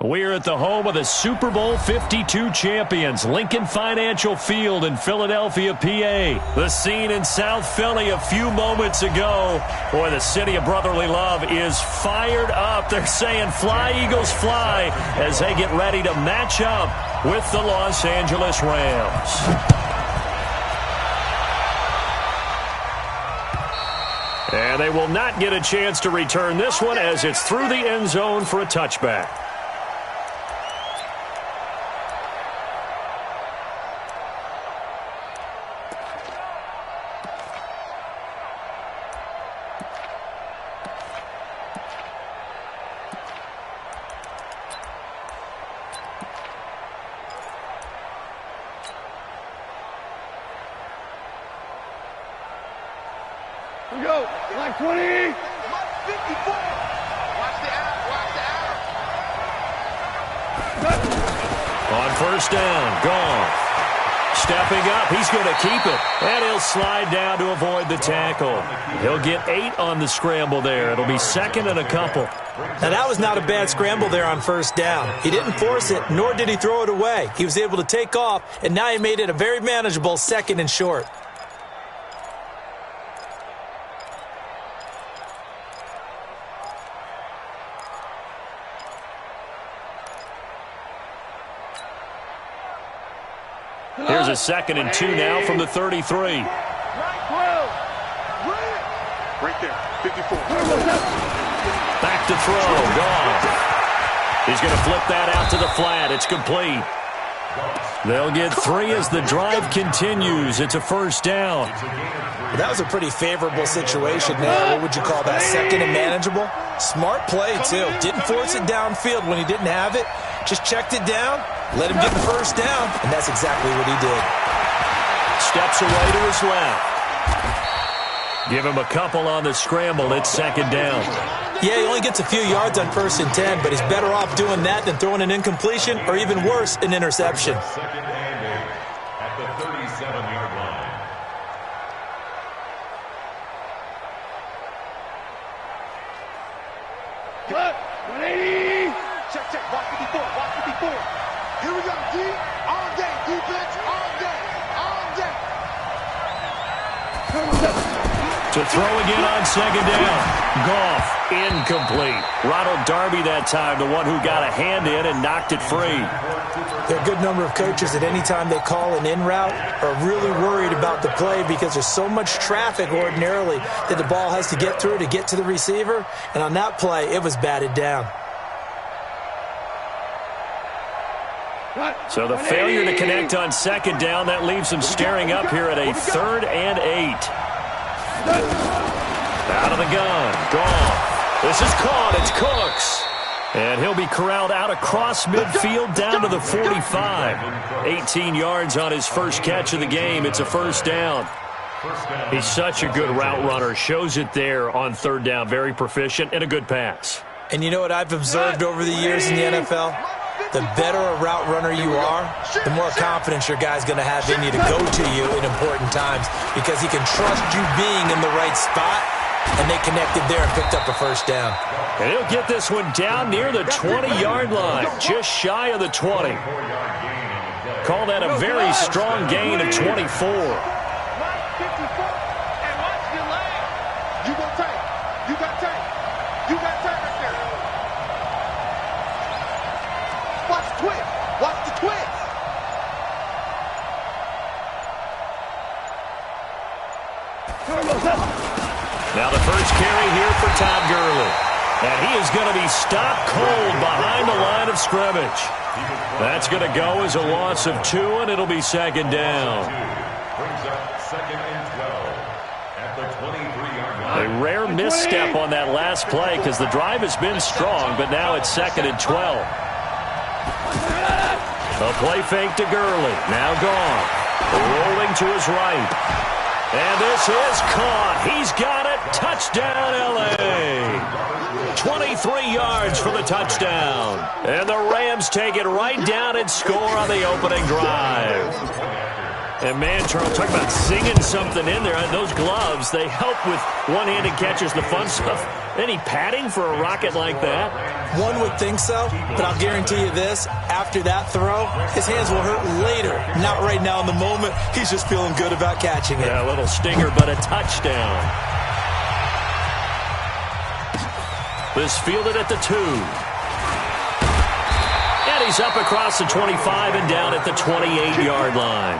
We're at the home of the Super Bowl 52 champions, Lincoln Financial Field in Philadelphia, PA. The scene in South Philly a few moments ago. Boy, the city of brotherly love is fired up. They're saying, "Fly, Eagles, fly," as they get ready to match up with the Los Angeles Rams. And they will not get a chance to return this one as it's through the end zone for a touchback. Go. Like 20. 54. Watch the out. On first down, gone. Stepping up, he's going to keep it. And he'll slide down to avoid the tackle. He'll get 8 on the scramble there. It'll be second and a couple. Now, that was not a bad scramble there on first down. He didn't force it, nor did he throw it away. He was able to take off, and now he made it a very manageable second and short. Here's a second and 2 now from the 33. Right there. 54. Back to throw. Gone. He's going to flip that out to the flat. It's complete. They'll get 3 as the drive continues. It's a first down. Well, that was a pretty favorable situation there. What would you call that? Second and manageable? Smart play, too. Didn't force it downfield when he didn't have it. Just checked it down, let him get the first down, and that's exactly what he did. Steps away to his left. Give him a couple on the scramble. It's second down. Yeah, he only gets a few yards on first and 10, but he's better off doing that than throwing an incompletion or even worse, an interception. Second and 8 at the 37-yard line. Cut. 180. Check. Watch 54. Here we go, D. All day. Defense. All day. To throw again on second down. Goff, incomplete. Ronald Darby that time, the one who got a hand in and knocked it free. There are a good number of coaches that any time they call an in route are really worried about the play because there's so much traffic ordinarily that the ball has to get through to get to the receiver. And on that play, it was batted down. So the failure to connect on second down, that leaves him staring up here at a 3rd and 8. Out of the gun. Gone. This is caught. It's Cooks. And he'll be corralled out across midfield down to the 45. 18 yards on his first catch of the game. It's a first down. He's such a good route runner. Shows it there on third down. Very proficient and a good pass. And you know what I've observed over the years in the NFL? The better a route runner you are, the more confidence your guy's going to have in you to go to you in important times because he can trust you being in the right spot, and they connected there and picked up a first down. And he'll get this one down near the 20-yard line, just shy of the 20. Call that a very strong gain of 24. Now the first carry here for Todd Gurley. And he is going to be stopped cold behind the line of scrimmage. That's going to go as a loss of 2, and it'll be second down. Brings up second and 12 at the 23-yard line. A rare misstep on that last play because the drive has been strong, but now it's second and 12. A play fake to Gurley. Now gone. Rolling to his right. And this is caught. He's got it. Touchdown, L.A. 23 yards for the touchdown. And the Rams take it right down and score on the opening drive. And man, Charles, talk about singing something in there. Those gloves, they help with one-handed catches, the fun stuff. Any padding for a rocket like that? One would think so, but I'll guarantee you this. After that throw, his hands will hurt later. Not right now in the moment. He's just feeling good about catching it. Yeah, a little stinger, but a touchdown. This fielded at the 2. And he's up across the 25 and down at the 28-yard line.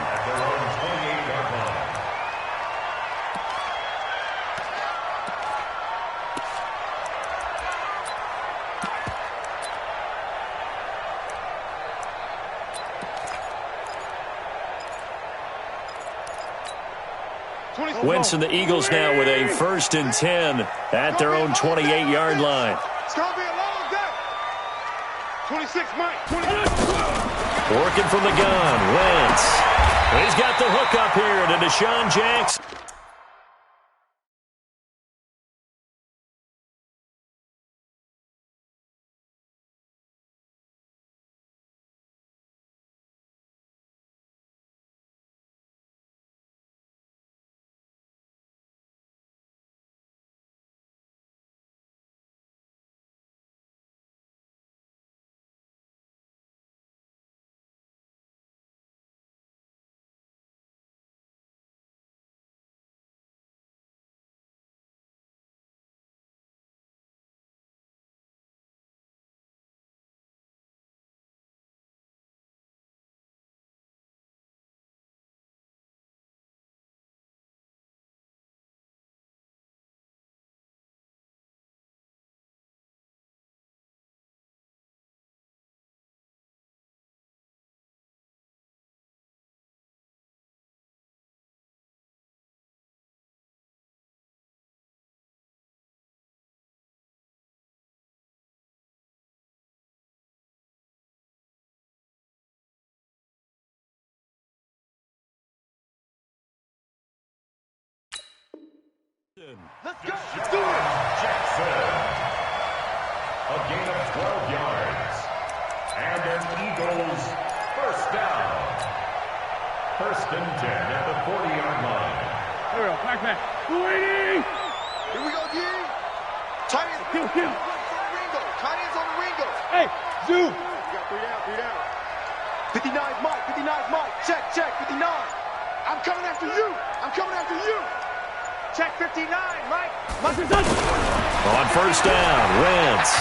Wentz and the Eagles now with a 1st and 10 at their own 28-yard line. It's going to be a long day. 26, Mike. 26. Working from the gun, Wentz. He's got the hook up here to Deshaun Jackson. Let's go. Let's do it. Jackson. A gain of 12 yards. And an Eagles first down. 1st and 10 at the 40-yard line. Here we go. Back. 280. Here we go, D. Tight ends. Kill. Ringo. Tight ends on the Ringo. Hey, Zoo. We got 3 down. 59's Mike. 59's Mike. Check. 59. I'm coming after you. Check 59, Mike. On 1st down, Wentz.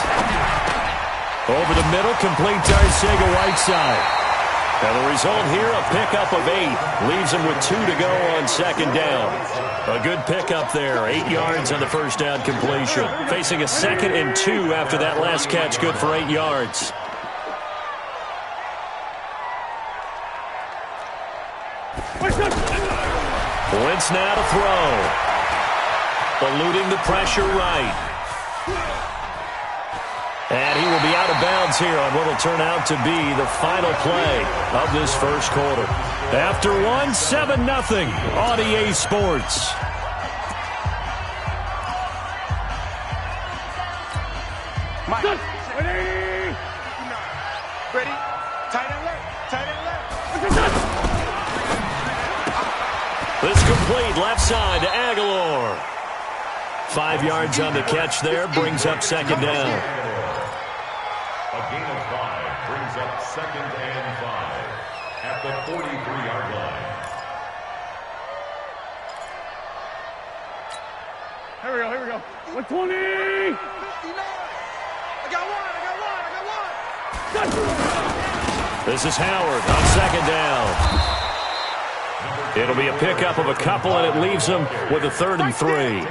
Over the middle, complete to Arcega-Whiteside. And the result here, a pickup of 8. Leaves him with 2 to go on 2nd down. A good pickup there, 8 yards on the 1st down completion. Facing a 2nd and 2 after that last catch, good for 8 yards. Wentz now to throw. Eluding the pressure right. And he will be out of bounds here on what will turn out to be the final play of this 1st quarter. After 7-0 on EA Sports. Mike. 180. Ready? Tight end left. This complete left side to Aguilar. 5 yards on the catch there, brings up 2nd down. A gain of 5 brings up 2nd and 5 at the 43-yard line. Here we go. 120. 59. I got one. This is Howard on 2nd down. It'll be a pickup of a couple, and it leaves him with a 3rd and 3.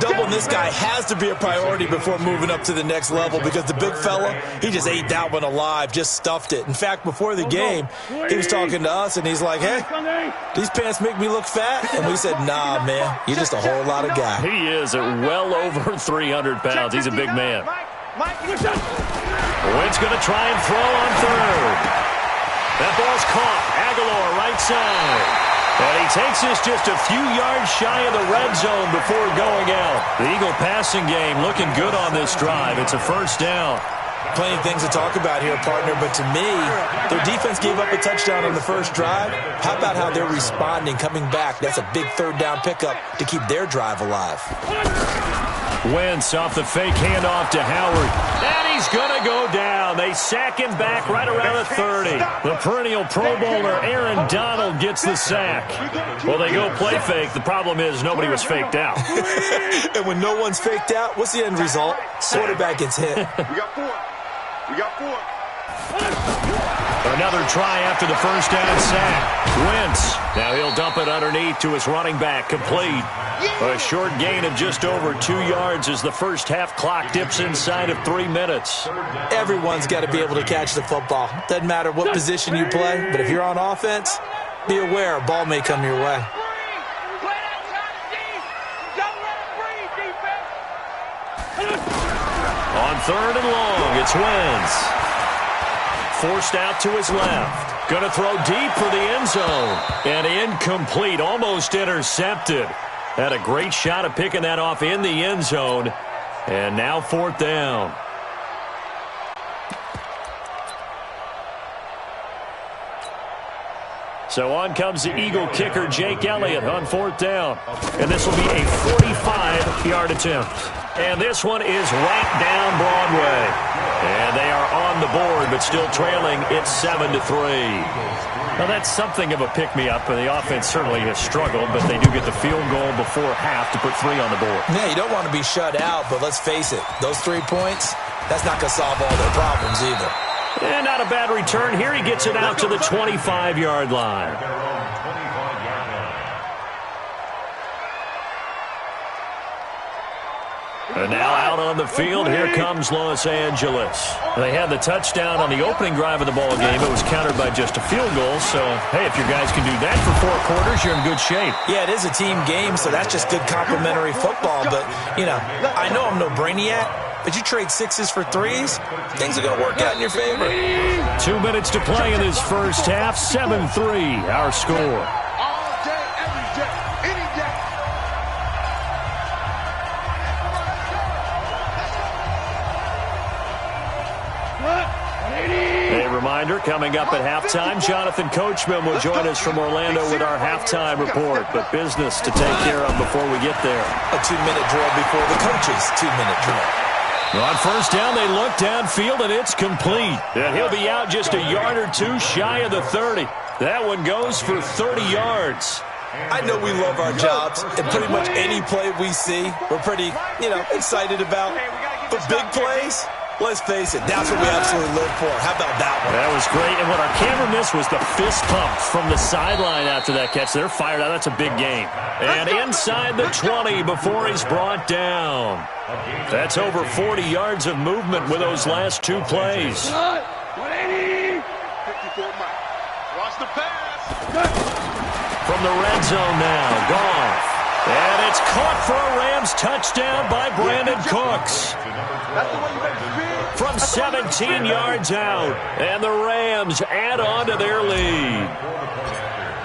Doubling this guy has to be a priority before moving up to the next level because the big fella, he just ate that one alive, just stuffed it. In fact, before the game, he was talking to us, and he's like, hey, these pants make me look fat? And we said, nah, man, you're just a whole lot of guy. He is at well over 300 pounds. He's a big man. Wentz going to try and throw on 3rd. That ball's caught. Aguilar right side. And he takes this just a few yards shy of the red zone before going out. The Eagle passing game looking good on this drive. It's a 1st down. Plenty of things to talk about here, partner, but to me, their defense gave up a touchdown on the first drive. How about how they're responding, coming back? That's a big third down pickup to keep their drive alive. Wentz off the fake handoff to Howard. And he's going to go down. They sack him back right around the 30. The perennial Pro Bowler Aaron Donald gets the sack. Well, they go play fake. The problem is nobody was faked out. And when no one's faked out, what's the end result? Quarterback gets hit. We got 4. We got 4. Another try after the first down sack. Wentz. Now he'll dump it underneath to his running back. Complete. A short gain of just over 2 yards as the first half clock dips inside of 3 minutes. Everyone's got to be able to catch the football. Doesn't matter what position you play, but if you're on offense, be aware a ball may come your way. On third and long, it's Wentz. Forced out to his left. Going to throw deep for the end zone. And incomplete, almost intercepted. Had a great shot at picking that off in the end zone. And now fourth down. So on comes the Eagle kicker, Jake Elliott, on fourth down. And this will be a 45-yard attempt. And this one is right down Broadway. And they are on the board, but still trailing. It's 7-3. Now, that's something of a pick-me-up, and the offense certainly has struggled, but they do get the field goal before half to put 3 on the board. Yeah, you don't want to be shut out, but let's face it, those 3 points, that's not going to solve all their problems either. And not a bad return here. He gets it out to the 25-yard line. And now out on the field, here comes Los Angeles. They had the touchdown on the opening drive of the ball game. It was countered by just a field goal. So, hey, if your guys can do that for 4 quarters, you're in good shape. Yeah, it is a team game, so that's just good complimentary football. But, you know, I know I'm no brainiac, but you trade 6s for 3s, things are going to work out in your favor. 2 minutes to play in this first half. 7-3, our score. All day, every day, any day. A reminder, coming up at halftime, Jonathan Coachman will join us from Orlando with our halftime report. But business to take care of before we get there. A 2-minute drill before the coach's 2-minute drill. On first down, they look downfield, and it's complete. And he'll be out just a yard or 2 shy of the 30. That one goes for 30 yards. I know we love our jobs, and pretty much any play we see, we're pretty, excited about. But big plays, let's face it, that's what we absolutely live for. How about that one? That was great, and what our camera missed was the fist pump from the sideline after that catch. They're fired out. That's a big game. And inside the 20 before he's brought down. That's over 40 yards of movement with those last 2 plays. 180. 54 miles. Watch the pass. From the red zone now, Goff. And it's caught for a Rams touchdown by Brandon Cooks. From 17 yards out, and the Rams add on to their lead.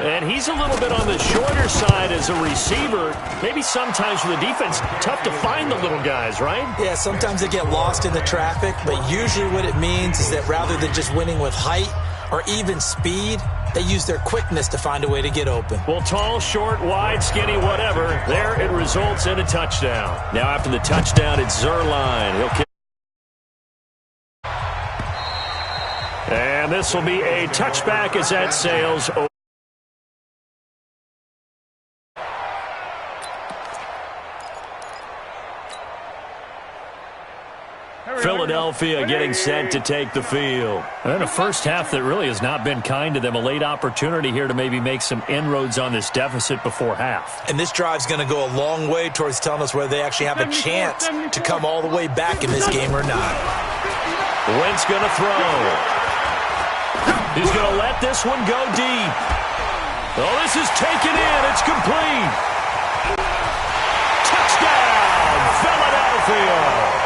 And he's a little bit on the shorter side as a receiver. Maybe sometimes for the defense, tough to find the little guys, right? Yeah, sometimes they get lost in the traffic, but usually what it means is that rather than just winning with height or even speed, they use their quickness to find a way to get open. Well, tall, short, wide, skinny, whatever, there it results in a touchdown. Now after the touchdown, it's Zuerlein. He'll kick. And this will be a touchback as that sails over. Philadelphia getting set to take the field. And a first half that really has not been kind to them. A late opportunity here to maybe make some inroads on this deficit before half. And this drive's going to go a long way towards telling us whether they actually have a chance to come all the way back in this game or not. Wentz going to throw. He's going to let this one go deep. Oh, this is taken in. It's complete. Touchdown, Philadelphia.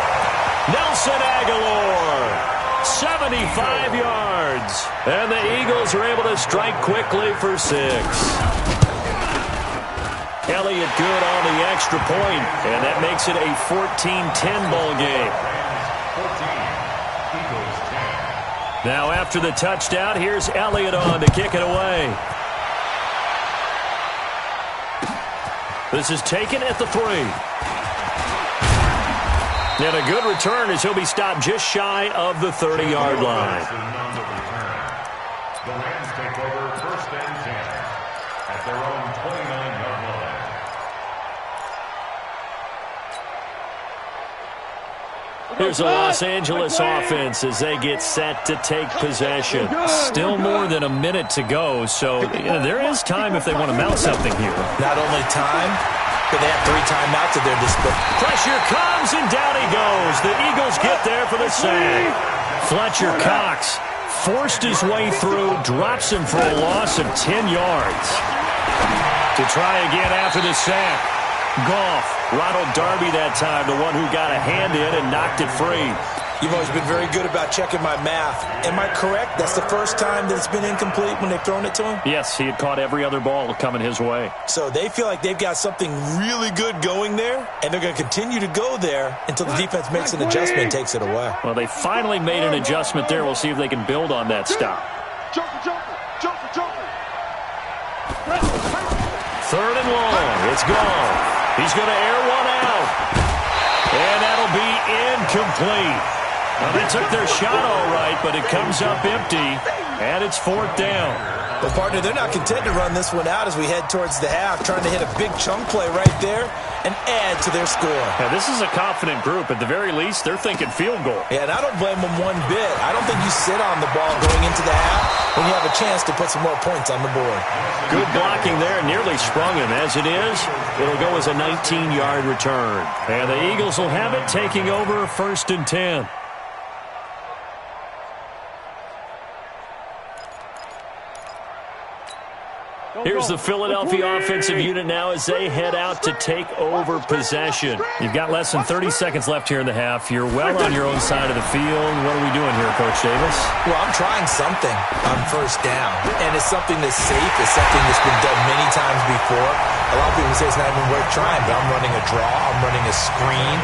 Nelson Aguilar, 75 yards. And the Eagles are able to strike quickly for 6. Elliott good on the extra point, and that makes it a 14-10 ball game. Now after the touchdown, here's Elliott on to kick it away. This is taken at the 3. And a good return as he'll be stopped just shy of the 30-yard line. The Rams take over 1st and 10 at their own 29-yard line. Here's the Los Angeles offense as they get set to take possession. Still more than a minute to go, so there is time if they want to mount something here. Not only time, but they have 3 timeouts at their disposal. Pressure comes, and down he goes. The Eagles get there for the sack. Fletcher Cox forced his way through, drops him for a loss of 10 yards. To try again after the sack. Goff, Ronald Darby that time, the one who got a hand in and knocked it free. You've always been very good about checking my math. Am I correct? That's the first time that it's been incomplete when they've thrown it to him? Yes, he had caught every other ball coming his way. So they feel like they've got something really good going there, and they're going to continue to go there until the defense makes an adjustment and takes it away. Well, they finally made an adjustment there. We'll see if they can build on that stop. Third and long. It's gone. He's going to air one out. And that'll be incomplete. Well, they took their shot all right, but it comes up empty, and it's 4th down. Well, partner, they're not content to run this one out as we head towards the half, trying to hit a big chunk play right there and add to their score. Now, this is a confident group. At the very least, they're thinking field goal. Yeah, and I don't blame them one bit. I don't think you sit on the ball going into the half when you have a chance to put some more points on the board. Good blocking there, nearly sprung him. As it is, it'll go as a 19-yard return. And the Eagles will have it, taking over 1st and 10. Here's the Philadelphia offensive unit now as they head out to take over possession. You've got less than 30 seconds left here in the half. You're well on your own side of the field. What are we doing here, Coach Davis? Well, I'm trying something on 1st down, and it's something that's safe. It's something that's been done many times before. A lot of people say it's not even worth trying, but I'm running a draw. I'm running a screen.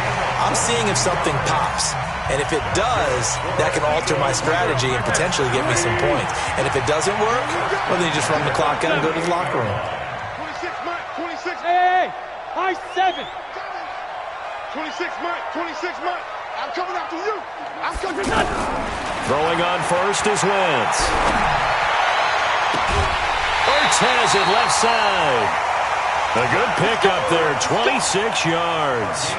I'm seeing if something pops. And if it does, that can alter my strategy and potentially get me some points. And if it doesn't work, well, then you just run the clock out and go to the locker room. 26, Mike. 26. Hey, high 7. 26, Mike. 26, Mike. I'm coming after you. I'm coming after you. Throwing on first is Wentz. Ertz has it left side. A good pickup there, 26 yards.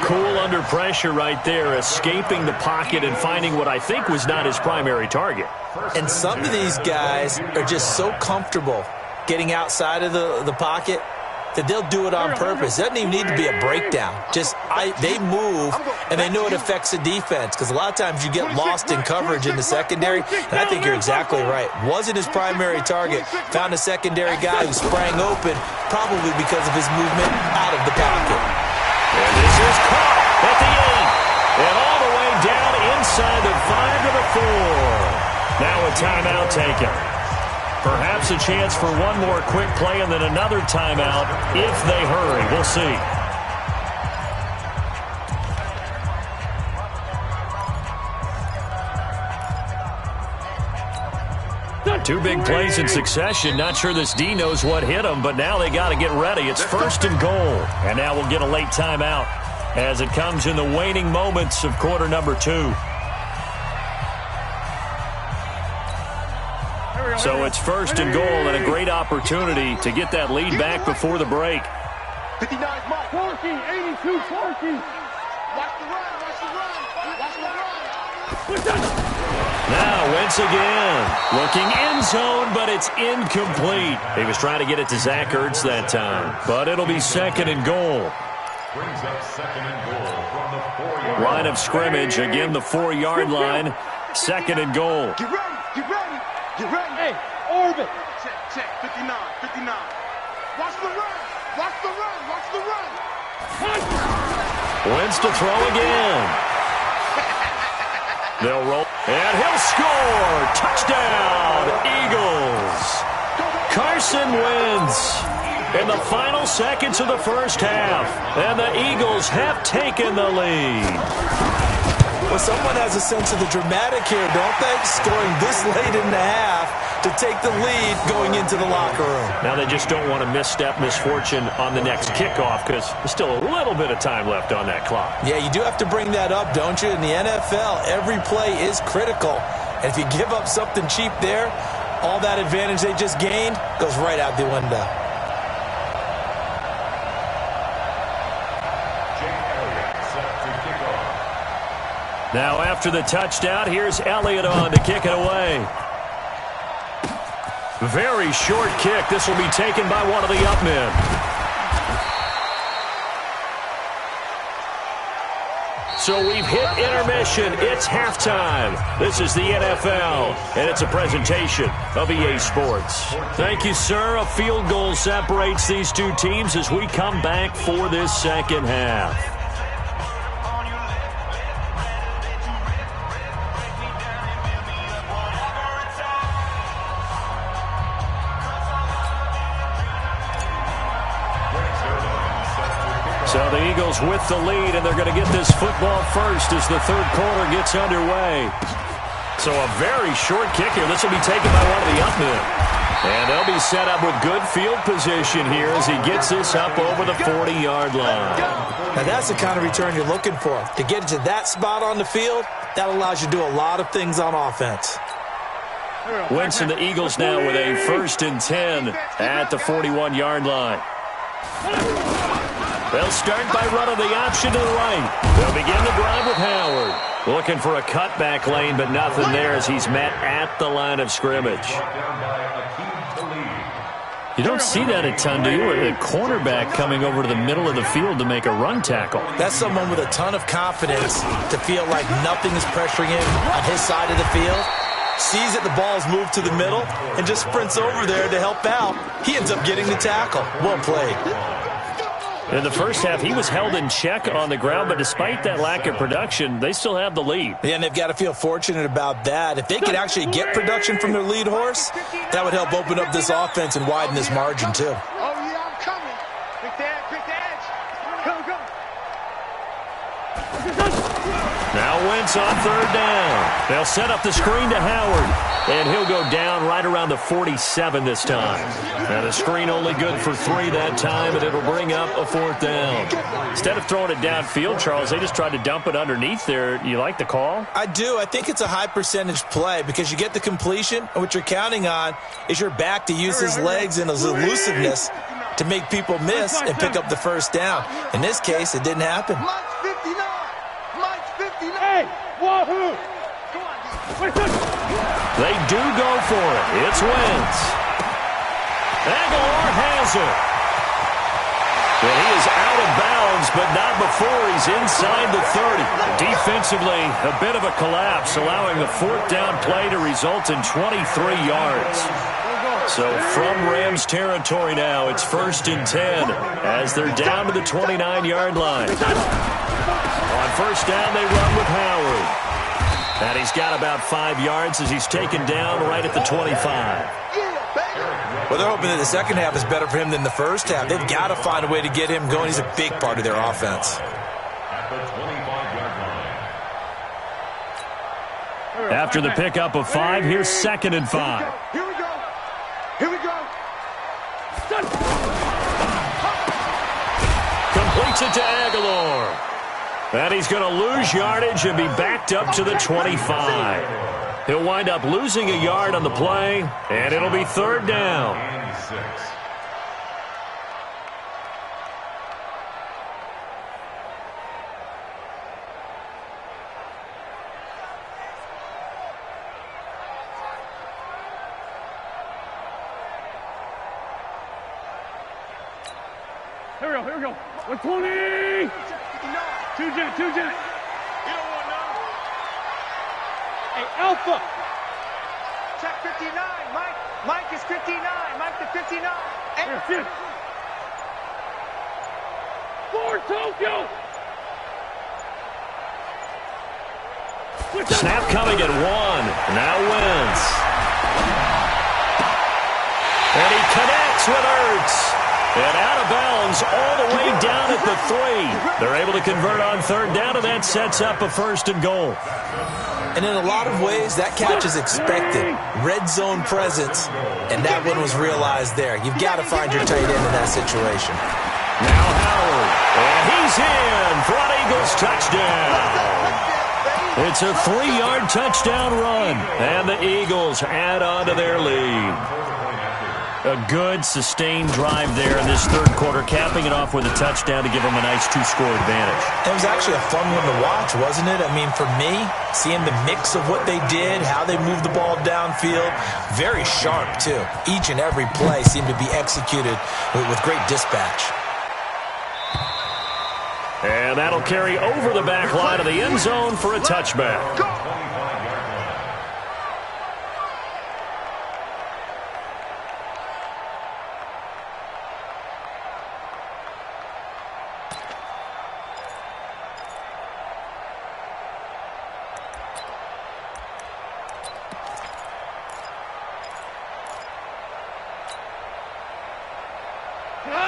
Cool under pressure right there, escaping the pocket and finding what I think was not his primary target. And some of these guys are just so comfortable getting outside of the pocket that they'll do it on purpose. It doesn't even need to be a breakdown. They move, and they know it affects the defense because a lot of times you get lost in coverage in the secondary, and I think you're exactly right. Wasn't his primary target. Found a secondary guy who sprang open, probably because of his movement out of the pocket. And this is caught at the 8. And all the way down inside the 5 to the 4. Now a timeout taken. Perhaps a chance for one more quick play and then another timeout if they hurry. We'll see. Two big plays in succession. Not sure this D knows what hit him, but now they got to get ready. It's 1st and goal. And now we'll get a late timeout as it comes in the waning moments of quarter number 2. So it's 1st and goal and a great opportunity to get that lead back before the break. 59, Mike. 40, 82, 40. Watch the run, watch the run, watch the run. Now Wentz again. Looking end zone, but it's incomplete. He was trying to get it to Zach Ertz that time. But it'll be 2nd and goal. Brings up 2nd and goal from the 4-yard line of scrimmage. Again, the 4-yard line. 2nd and goal. Get ready, get ready, get ready. Hey, orbit. Check, 59, 59. Watch the run, watch the run, watch the run. Wentz to throw again. They'll roll, and he'll score! Touchdown, Eagles! Carson Wentz in the final seconds of the first half, and the Eagles have taken the lead. Well, someone has a sense of the dramatic here, don't they? Scoring this late in the half to take the lead going into the locker room. Now they just don't want to misstep misfortune on the next kickoff because there's still a little bit of time left on that clock. Yeah, you do have to bring that up, don't you? In the NFL, every play is critical. And if you give up something cheap there, all that advantage they just gained goes right out the window. Now after the touchdown, here's Elliott on to kick it away. Very short kick. This will be taken by one of the up men. So we've hit intermission. It's halftime. This is the NFL, and it's a presentation of EA Sports. Thank you, sir. A field goal separates these two teams as we come back for this second half. So the Eagles with the lead, and they're going to get this football first as the third quarter gets underway. So a very short kick here. This will be taken by one of the up men. And they'll be set up with good field position here as he gets this up over the 40-yard line. Now that's the kind of return you're looking for. To get to that spot on the field, that allows you to do a lot of things on offense. Wentz and the Eagles now with a 1st and 10 at the 41-yard line. They'll start by running the option to the right. They'll begin the drive with Howard. Looking for a cutback lane, but nothing there as he's met at the line of scrimmage. You don't see that a ton, do you? A cornerback coming over to the middle of the field to make a run tackle. That's someone with a ton of confidence to feel like nothing is pressuring him on his side of the field. Sees that the ball's moved to the middle and just sprints over there to help out. He ends up getting the tackle. Well played. In the first half, he was held in check on the ground, but despite that lack of production, they still have the lead. Yeah, and they've got to feel fortunate about that. If they could actually get production from their lead horse, that would help open up this offense and widen this margin, too. Oh, yeah, I'm coming. Quick the edge. Go. Now Wentz on third down. They'll set up the screen to Howard, and he'll go down right around the 47 this time. Now the screen only good for 3 that time, and it'll bring up a 4th down. Instead of throwing it downfield, Charles, they just tried to dump it underneath there. You like the call? I do. I think it's a high percentage play because you get the completion, and what you're counting on is your back to use his legs and his elusiveness to make people miss and pick up the 1st down. In this case, it didn't happen. Mike's 59. Mike's 59. Hey, wahoo. Come on, They do go for it. It's Wentz. Aguilar has it. And he is out of bounds, but not before he's inside the 30. Defensively, a bit of a collapse, allowing the 4th down play to result in 23 yards. So from Rams territory now, it's 1st and 10 as they're down to the 29-yard line. On 1st down, they run with Howard. And he's got about 5 yards as he's taken down right at the 25. Well, they're hoping that the second half is better for him than the first half. They've got to find a way to get him going. He's a big part of their offense. After the pickup of 5, here's 2nd and 5. Here we go. Completes it to Aguilar. And he's going to lose yardage and be backed up to the 25. He'll wind up losing a yard on the play, and it'll be 3rd down. Here we go. 120. Two jet. You don't want none. Hey, Alpha. Check 59. Mike is 59. Mike to 59. Here. For Tokyo. Snap coming at 1. Now Wentz. And he connects with Ertz. And out of bounds all the way down at the 3. They're able to convert on third down, and that sets up a 1st and goal. And in a lot of ways, that catch is expected. Red zone presence, and that one was realized there. You've got to find your tight end in that situation. Now Howard, and he's in for an Eagles touchdown. It's a 3-yard touchdown run, and the Eagles add on to their lead. A good, sustained drive there in this third quarter, capping it off with a touchdown to give them a nice 2-score advantage. It was actually a fun one to watch, wasn't it? I mean, for me, seeing the mix of what they did, how they moved the ball downfield, very sharp, too. Each and every play seemed to be executed with great dispatch. And that'll carry over the back line of the end zone for a touchback.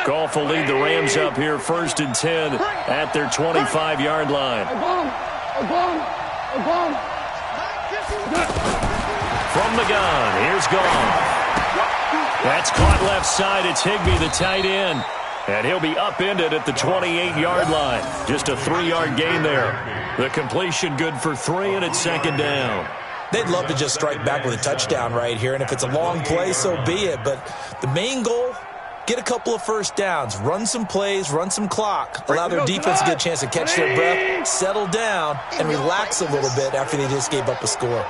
Goff will lead the Rams up here 1st and 10 at their 25-yard line. From the gun, here's Goff. That's caught left side. It's Higbee, the tight end. And he'll be upended at the 28-yard line. Just a 3-yard gain there. The completion good for 3, and it's 2nd down. They'd love to just strike back with a touchdown right here, and if it's a long play, so be it. But the main goal, get a couple of first downs, run some plays, run some clock, allow their defense to get a chance to catch their breath, settle down, and relax a little bit after they just gave up a score.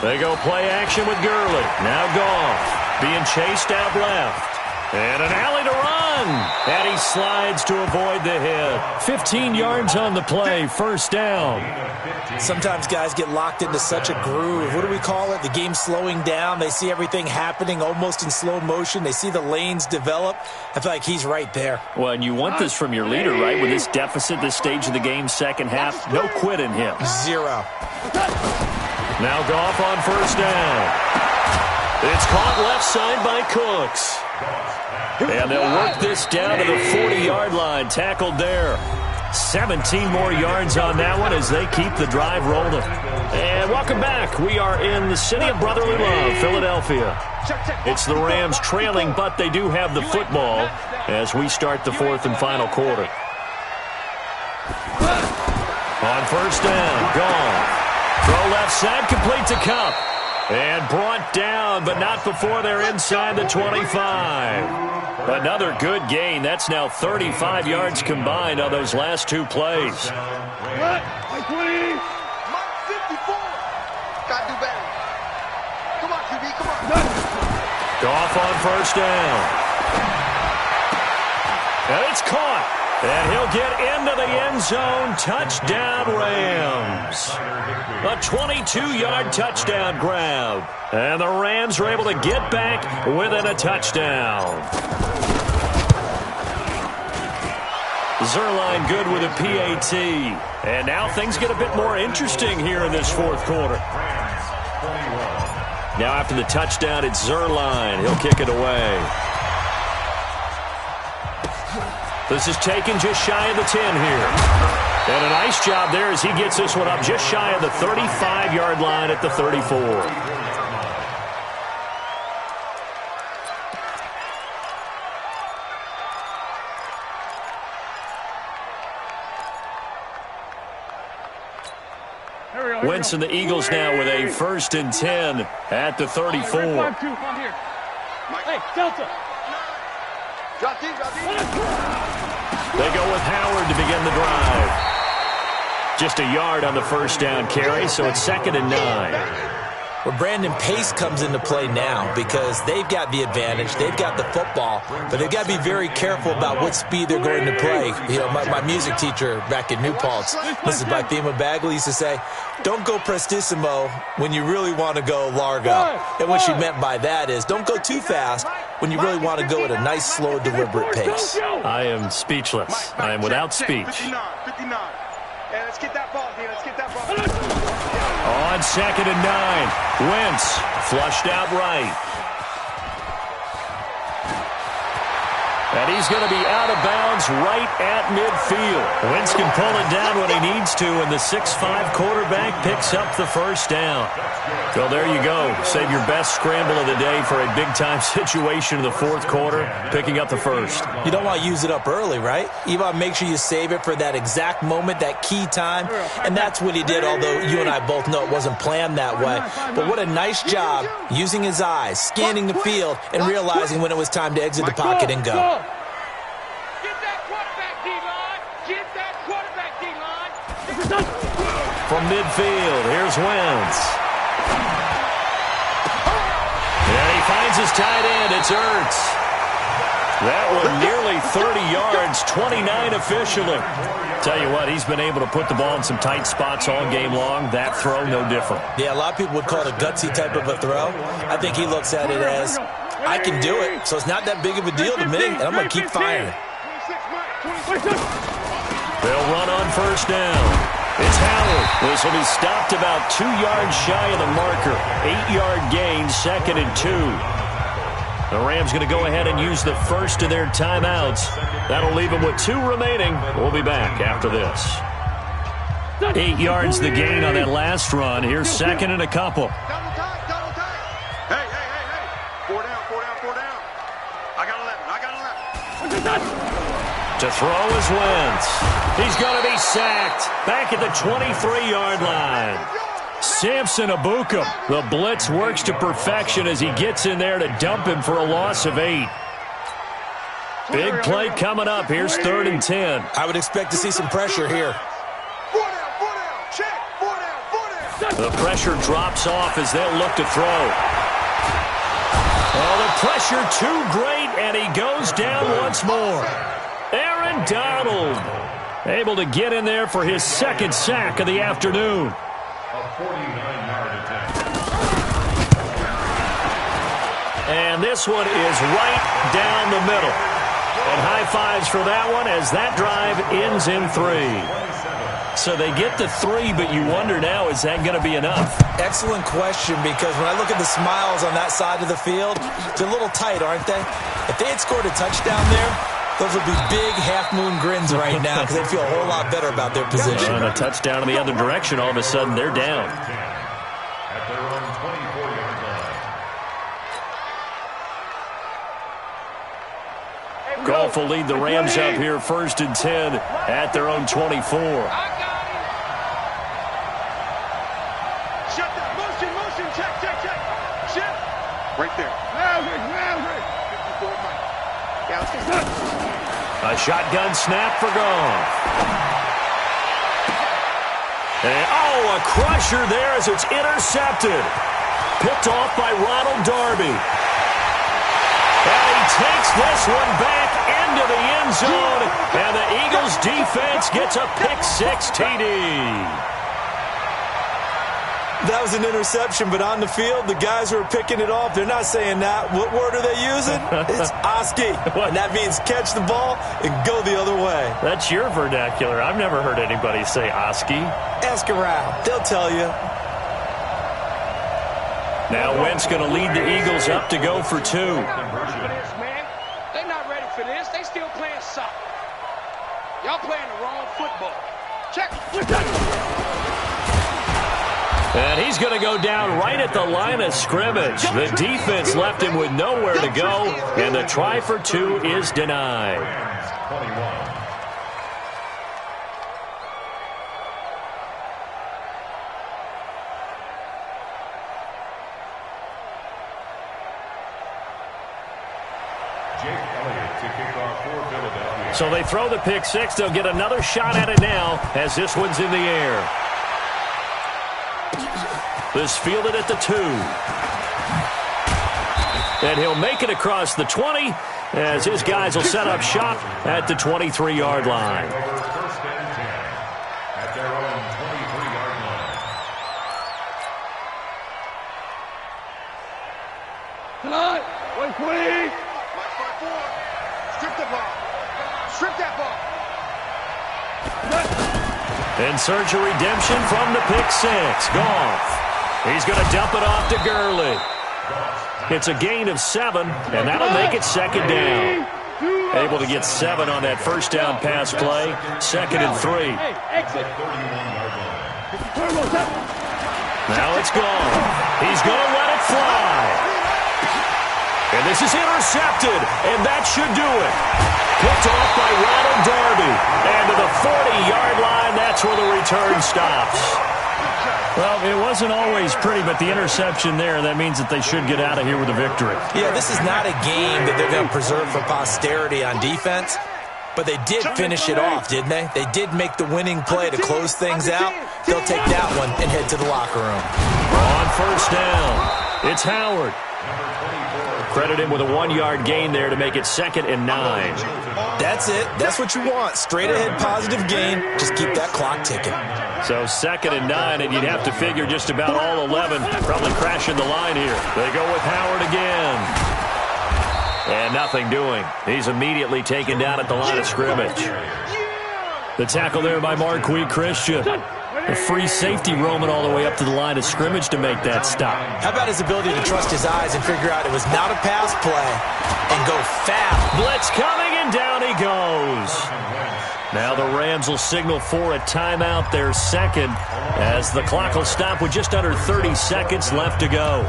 They go play action with Gurley. Now Goff being chased out left. And an alley to run. And he slides to avoid the hit. 15 yards on the play, 1st down. Sometimes guys get locked into such a groove. What do we call it? The game slowing down. They see everything happening almost in slow motion. They see the lanes develop. I feel like he's right there. Well, and you want this from your leader, right? With this deficit, this stage of the game, 2nd half, no quit in him. 0. Now Goff on 1st down. It's caught left side by Cooks. And they'll work this down to the 40-yard line. Tackled there. 17 more yards on that one as they keep the drive rolling. And welcome back. We are in the city of brotherly love, Philadelphia. It's the Rams trailing, but they do have the football as we start the 4th and final quarter. On 1st down, gone. Throw left side, complete to Cup. And brought down, but not before they're inside the 25. Another good gain. That's now 35 yards combined on those last 2 plays. Mike 20. Mike 54. Got to do better. Come on, QB, come on. Goff on 1st down. And it's caught. And he'll get into the end zone. Touchdown, Rams. A 22-yard touchdown grab. And the Rams are able to get back within a touchdown. Zerline good with a PAT. And now things get a bit more interesting here in this 4th quarter. Now after the touchdown, it's Zerline. He'll kick it away. This is taken just shy of the 10 here. And a nice job there as he gets this one up just shy of the 35-yard line at the 34. Wentz and the Eagles now with a 1st and 10 at the 34. Hey, Delta. They go with Howard to begin the drive. Just a yard on the 1st down carry, so it's 2nd and 9. Well, Brandon, pace comes into play now because they've got the advantage. They've got the football, but they've got to be very careful about what speed they're going to play. You know, my music teacher back in New Paltz, Mrs. Bythema Bagley, used to say, don't go prestissimo when you really want to go largo. And what she meant by that is don't go too fast when you really want to go at a nice, slow, deliberate pace. I am speechless. I am without speech. 59. Yeah, let's get that ball, Let's get that ball. On 2nd and 9, Wentz flushed out right. And he's going to be out of bounds right at midfield. Wentz can pull it down when he needs to, and the 6'5" quarterback picks up the first down. So there you go. Save your best scramble of the day for a big-time situation in the fourth quarter, picking up the first. You don't want to use it up early, right? You want to make sure you save it for that exact moment, that key time, and that's what he did, although you and I both know it wasn't planned that way. But what a nice job using his eyes, scanning the field, and realizing when it was time to exit the pocket and go. From midfield, here's Wentz. And he finds his tight end. It's Ertz. That one nearly 30 yards, 29 officially. Tell you what, he's been able to put the ball in some tight spots all game long. That throw, no different. Yeah, a lot of people would call it a gutsy type of a throw. I think he looks at it as, I can do it, so it's not that big of a deal to me, and I'm going to keep firing. They'll run on first down. It's Howard. This will be stopped about 2 yards shy of the marker. 8-yard gain, 2nd and 2. The Rams going to go ahead and use the first of their timeouts. That'll leave them with 2 remaining. We'll be back after this. 8 yards the gain on that last run. Here's 2nd and a couple. Double tight, double tight. Hey. 4 down. I got 11. To throw is Wentz. He's going to be sacked. Back at the 23-yard line. Samson Abuka. The blitz works to perfection as he gets in there to dump him for a loss of 8. Big play coming up. Here's 3rd and 10. I would expect to see some pressure here. 4 down. Check. 4 down. The pressure drops off as they'll look to throw. Oh, the pressure too great, and he goes down once more. Aaron Donald able to get in there for his 2nd sack of the afternoon. A 49-yard attempt. And this one is right down the middle. And high fives for that one as that drive ends in 3. So they get the 3, but you wonder now, is that going to be enough? Excellent question, because when I look at the smiles on that side of the field, they're a little tight, aren't they? If they had scored a touchdown there, those would be big half-moon grins right now because they feel a whole lot better about their position. And a touchdown in the other direction, all of a sudden they're down. At their own 24-yard line. Goff will lead the Rams up here 1st and 10 at their own 24. Shut that. Motion. Check. Shift. Right there. Yeah, let's get a shotgun snap for Goff. And, a crusher there as it's intercepted. Picked off by Ronald Darby. And he takes this one back into the end zone. And the Eagles defense gets a pick-6 TD. That was an interception, but on the field, the guys who are picking it off, they're not saying that. What word are they using? It's Oski. And that means catch the ball and go the other way. That's your vernacular. I've never heard anybody say Oski. Ask around. They'll tell you. Now Wentz going to lead the Eagles up to go for 2. They're not ready for this. They still playing soccer. Y'all playing the wrong football. Check. And he's going to go down right at the line of scrimmage. The defense left him with nowhere to go, and the try for 2 is denied. 21. So they throw the pick-6. They'll get another shot at it now as this one's in the air. This fielded at the 2. And he'll make it across the 20 as his guys will set up shop at the 23-yard line. First and 10 at their own 23-yard line. Tonight, 120. Strip the ball. Strip that ball. In search of redemption from the pick-6. Goff. He's going to dump it off to Gurley. It's a gain of 7, and that'll make it 2nd down. Able to get 7 on that first down pass play. 2nd and 3. Now it's gone. He's going to let it fly. And this is intercepted, and that should do it. Picked off by Ronald Darby. And to the 40-yard line, that's where the return stops. Well, it wasn't always pretty, but the interception there, that means that they should get out of here with a victory. Yeah, this is not a game that they're going to preserve for posterity on defense, but they did finish it off, didn't they? They did make the winning play to close things out. They'll take that one and head to the locker room. On first down, it's Howard. Credit him with a 1-yard gain there to make it 2nd and 9. That's it. That's what you want. Straight ahead positive gain. Just keep that clock ticking. So 2nd and 9, and you'd have to figure just about all 11 probably crashing the line here. They go with Howard again. And nothing doing. He's immediately taken down at the line of scrimmage. The tackle there by Marquis Christian. A free safety roaming all the way up to the line of scrimmage to make that stop. How about his ability to trust his eyes and figure out it was not a pass play and go fast? Blitz coming, and down he goes. Now the Rams will signal for a timeout, their 2nd, as the clock will stop with just under 30 seconds left to go.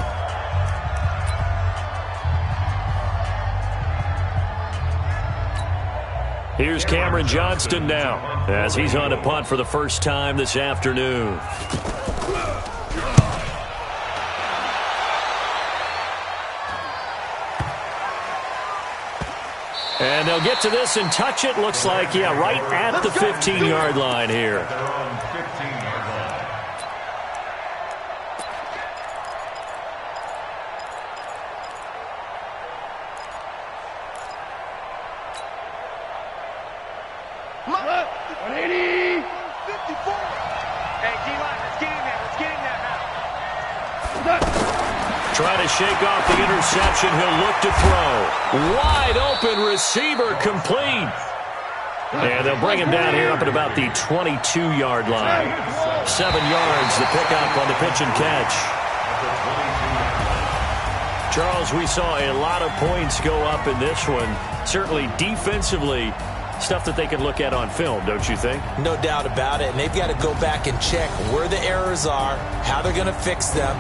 Here's Cameron Johnston now, as he's on to punt for the first time this afternoon. And they'll get to this and touch it. Looks like, yeah, right at the 15-yard line here. Trying to shake off the interception. He'll look to throw. Wide open receiver, complete. And they'll bring him down here up at about the 22-yard line. 7 yards, the pickup on the pitch and catch. Charles, we saw a lot of points go up in this one. Certainly defensively, stuff that they can look at on film, don't you think? No doubt about it. And they've got to go back and check where the errors are, how they're going to fix them.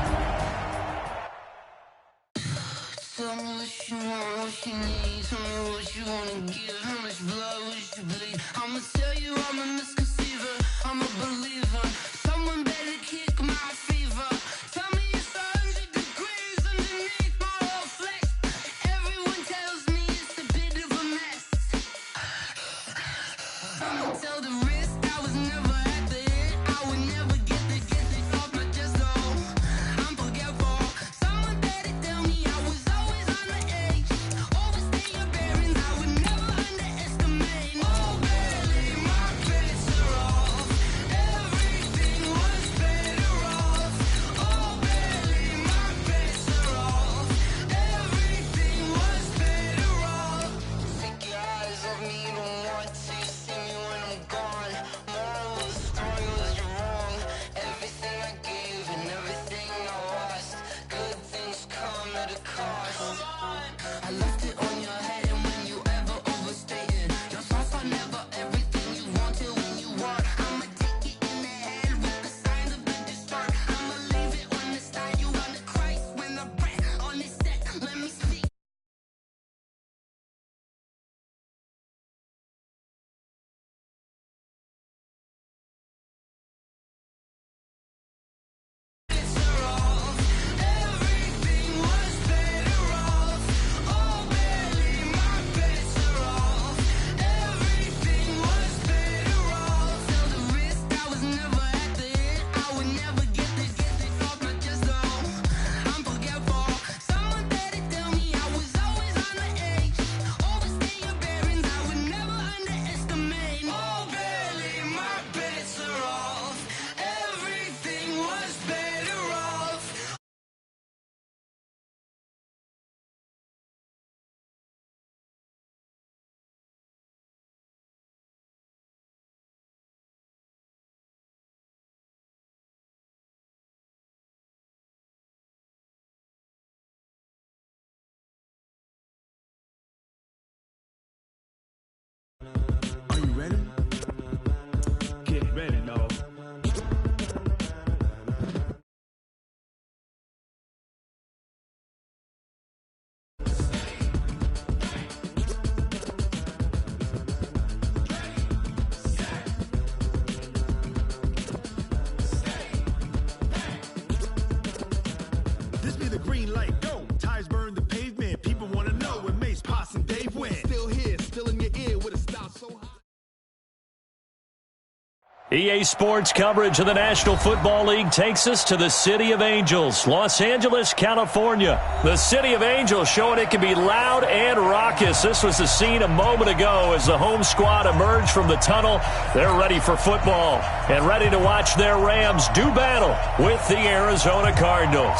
EA Sports coverage of the National Football League takes us to the City of Angels, Los Angeles, California. The City of Angels showing it can be loud and raucous. This was the scene a moment ago as the home squad emerged from the tunnel. They're ready for football and ready to watch their Rams do battle with the Arizona Cardinals.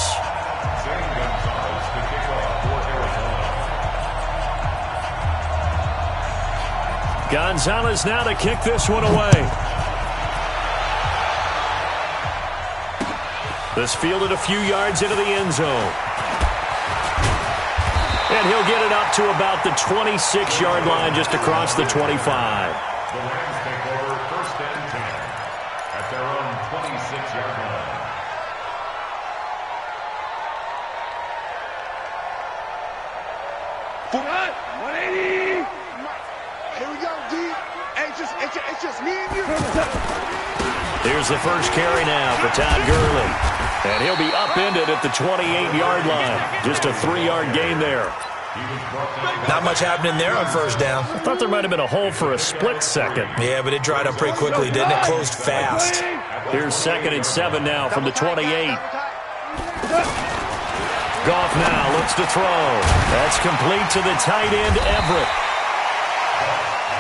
Gonzalez now to kick this one away. This fielded a few yards into the end zone. And he'll get it up to about the 26-yard line just across the 25. The Rams take over 1st and 10 at their own 26-yard line. For 180. Here we go, D. It's just me and you. Here's the first carry now for Todd Gurley. And he'll be upended at the 28-yard line. Just a 3-yard gain there. Not much happening there on first down. I thought there might have been a hole for a split second. Yeah, but it dried up pretty quickly, didn't it? Closed fast. Here's 2nd and 7 now from the 28. Goff now looks to throw. That's complete to the tight end, Everett.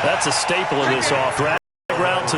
That's a staple of this offense. Route to the